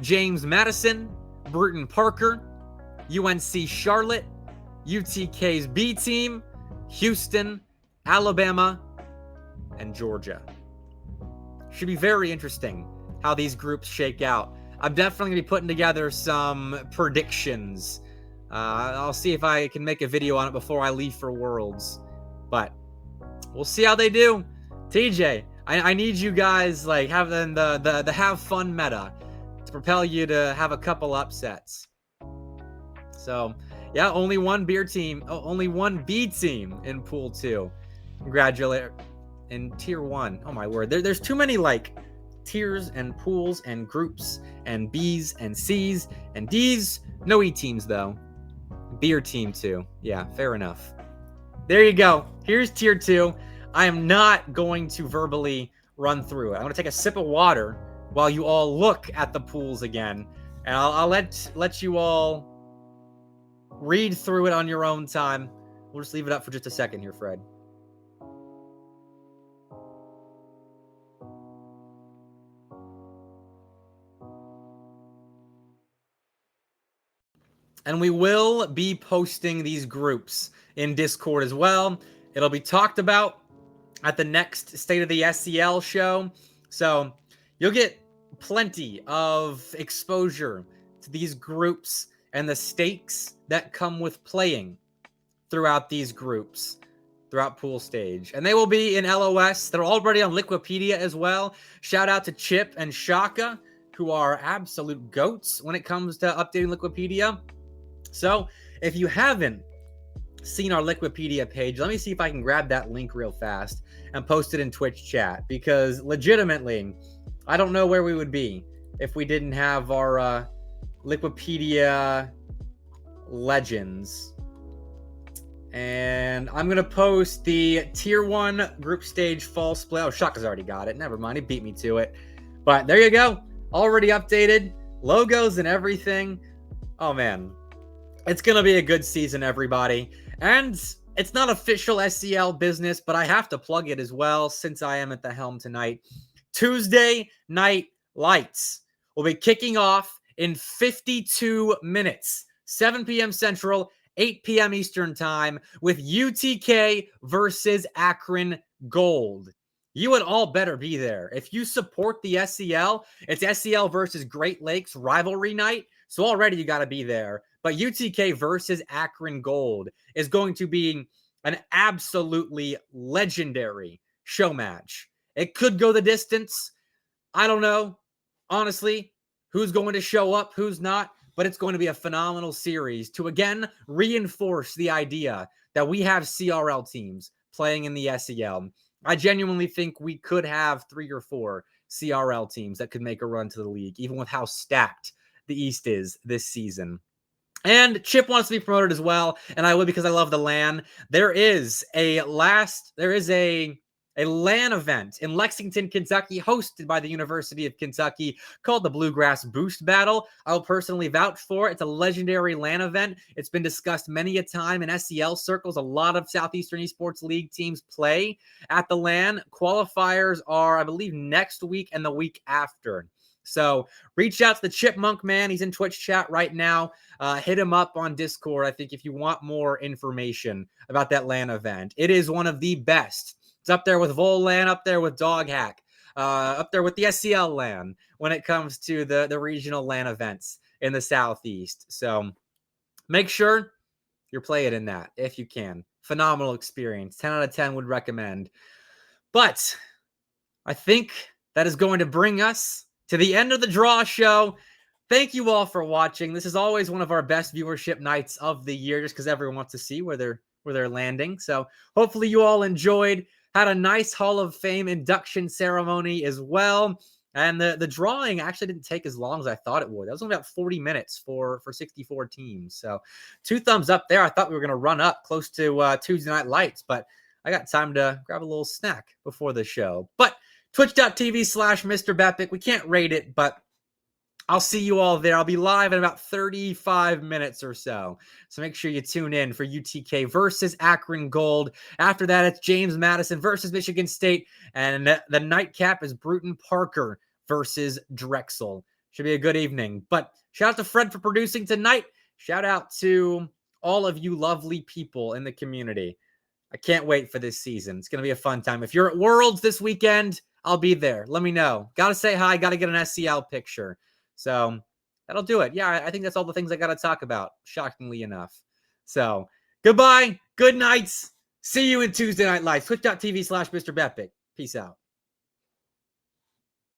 James Madison, Bruton Parker, UNC Charlotte, UTK's B team, Houston, Alabama, and Georgia. Should be very interesting how these groups shake out. I'm definitely going to be putting together some predictions. I'll see if I can make a video on it before I leave for Worlds. but we'll see how they do. TJ, I need you guys like having the have fun meta to propel you to have a couple upsets. So yeah, only one B team in Pool 2. Congratulations. In Tier 1. Oh my word. There's too many like tiers and pools and groups and B's and C's and D's. No E teams though. Beer team 2. Yeah, fair enough. There you go. Here's Tier 2. I am not going to verbally run through it. I'm going to take a sip of water while you all look at the pools again. And I'll let you all read through it on your own time. We'll just leave it up for just a second here, Fred. And we will be posting these groups in Discord as well. It'll be talked about at the next State of the SCL show. So you'll get plenty of exposure to these groups and the stakes that come with playing throughout these groups, throughout pool stage. And they will be in LOS. They're already on Liquipedia as well. Shout out to Chip and Shaka, who are absolute goats when it comes to updating Liquipedia. So if you haven't seen our Liquipedia page, let me see if I can grab that link real fast and post it in Twitch chat, because legitimately, I don't know where we would be if we didn't have our Liquipedia legends. And I'm going to post the Tier 1 group stage fall split. Oh, Shaka's already got it. Never mind. He beat me to it. But there you go. Already updated. Logos and everything. Oh, man. It's going to be a good season, everybody. And it's not official SCL business, but I have to plug it as well since I am at the helm tonight. Tuesday Night Lights will be kicking off in 52 minutes, 7 p.m. Central, 8 p.m. Eastern Time, with UTK versus Akron Gold. You would all better be there. If you support the SCL, it's SCL versus Great Lakes rivalry night, so already you got to be there. But UTK versus Akron Gold is going to be an absolutely legendary show match. It could go the distance. I don't know, honestly, who's going to show up, who's not, but it's going to be a phenomenal series to, again, reinforce the idea that we have CRL teams playing in the SEL. I genuinely think we could have 3 or 4 CRL teams that could make a run to the league, even with how stacked the East is this season. And Chip wants to be promoted as well, and I would, because I love the LAN. There is a LAN event in Lexington, Kentucky, hosted by the University of Kentucky, called the Bluegrass Boost Battle. I will personally vouch for it. It's a legendary LAN event. It's been discussed many a time in SCL circles. A lot of Southeastern Esports League teams play at the LAN. Qualifiers are, I believe, next week and the week after. So reach out to the Chipmunk man. He's in Twitch chat right now. Hit him up on Discord, I think, if you want more information about that LAN event. It is one of the best. It's up there with Vol LAN, up there with Dog Hack, up there with the SCL LAN when it comes to the regional LAN events in the Southeast. So make sure you're playing in that if you can. Phenomenal experience. 10 out of 10 would recommend. But I think that is going to bring us to the end of the draw show. Thank you all for watching. This is always one of our best viewership nights of the year, just because everyone wants to see where they're landing. So hopefully you all enjoyed. Had a nice Hall of Fame induction ceremony as well. And the drawing actually didn't take as long as I thought it would. That was only about 40 minutes for 64 teams. So 2 thumbs up there. I thought we were going to run up close to Tuesday Night Lights, but I got time to grab a little snack before the show. But twitch.tv/Mr. Bepic. We can't rate it, but I'll see you all there. I'll be live in about 35 minutes or so. So make sure you tune in for UTK versus Akron Gold. After that, it's James Madison versus Michigan State. And the nightcap is Bruton Parker versus Drexel. Should be a good evening. But shout out to Fred for producing tonight. Shout out to all of you lovely people in the community. I can't wait for this season. It's going to be a fun time. If you're at Worlds this weekend, I'll be there. Let me know. Got to say hi. Got to get an SCL picture. So that'll do it. Yeah, I think that's all the things I got to talk about, shockingly enough. So goodbye. Good nights. See you in Tuesday Night Live. Twitch.tv/Mr. Betpick. Peace out.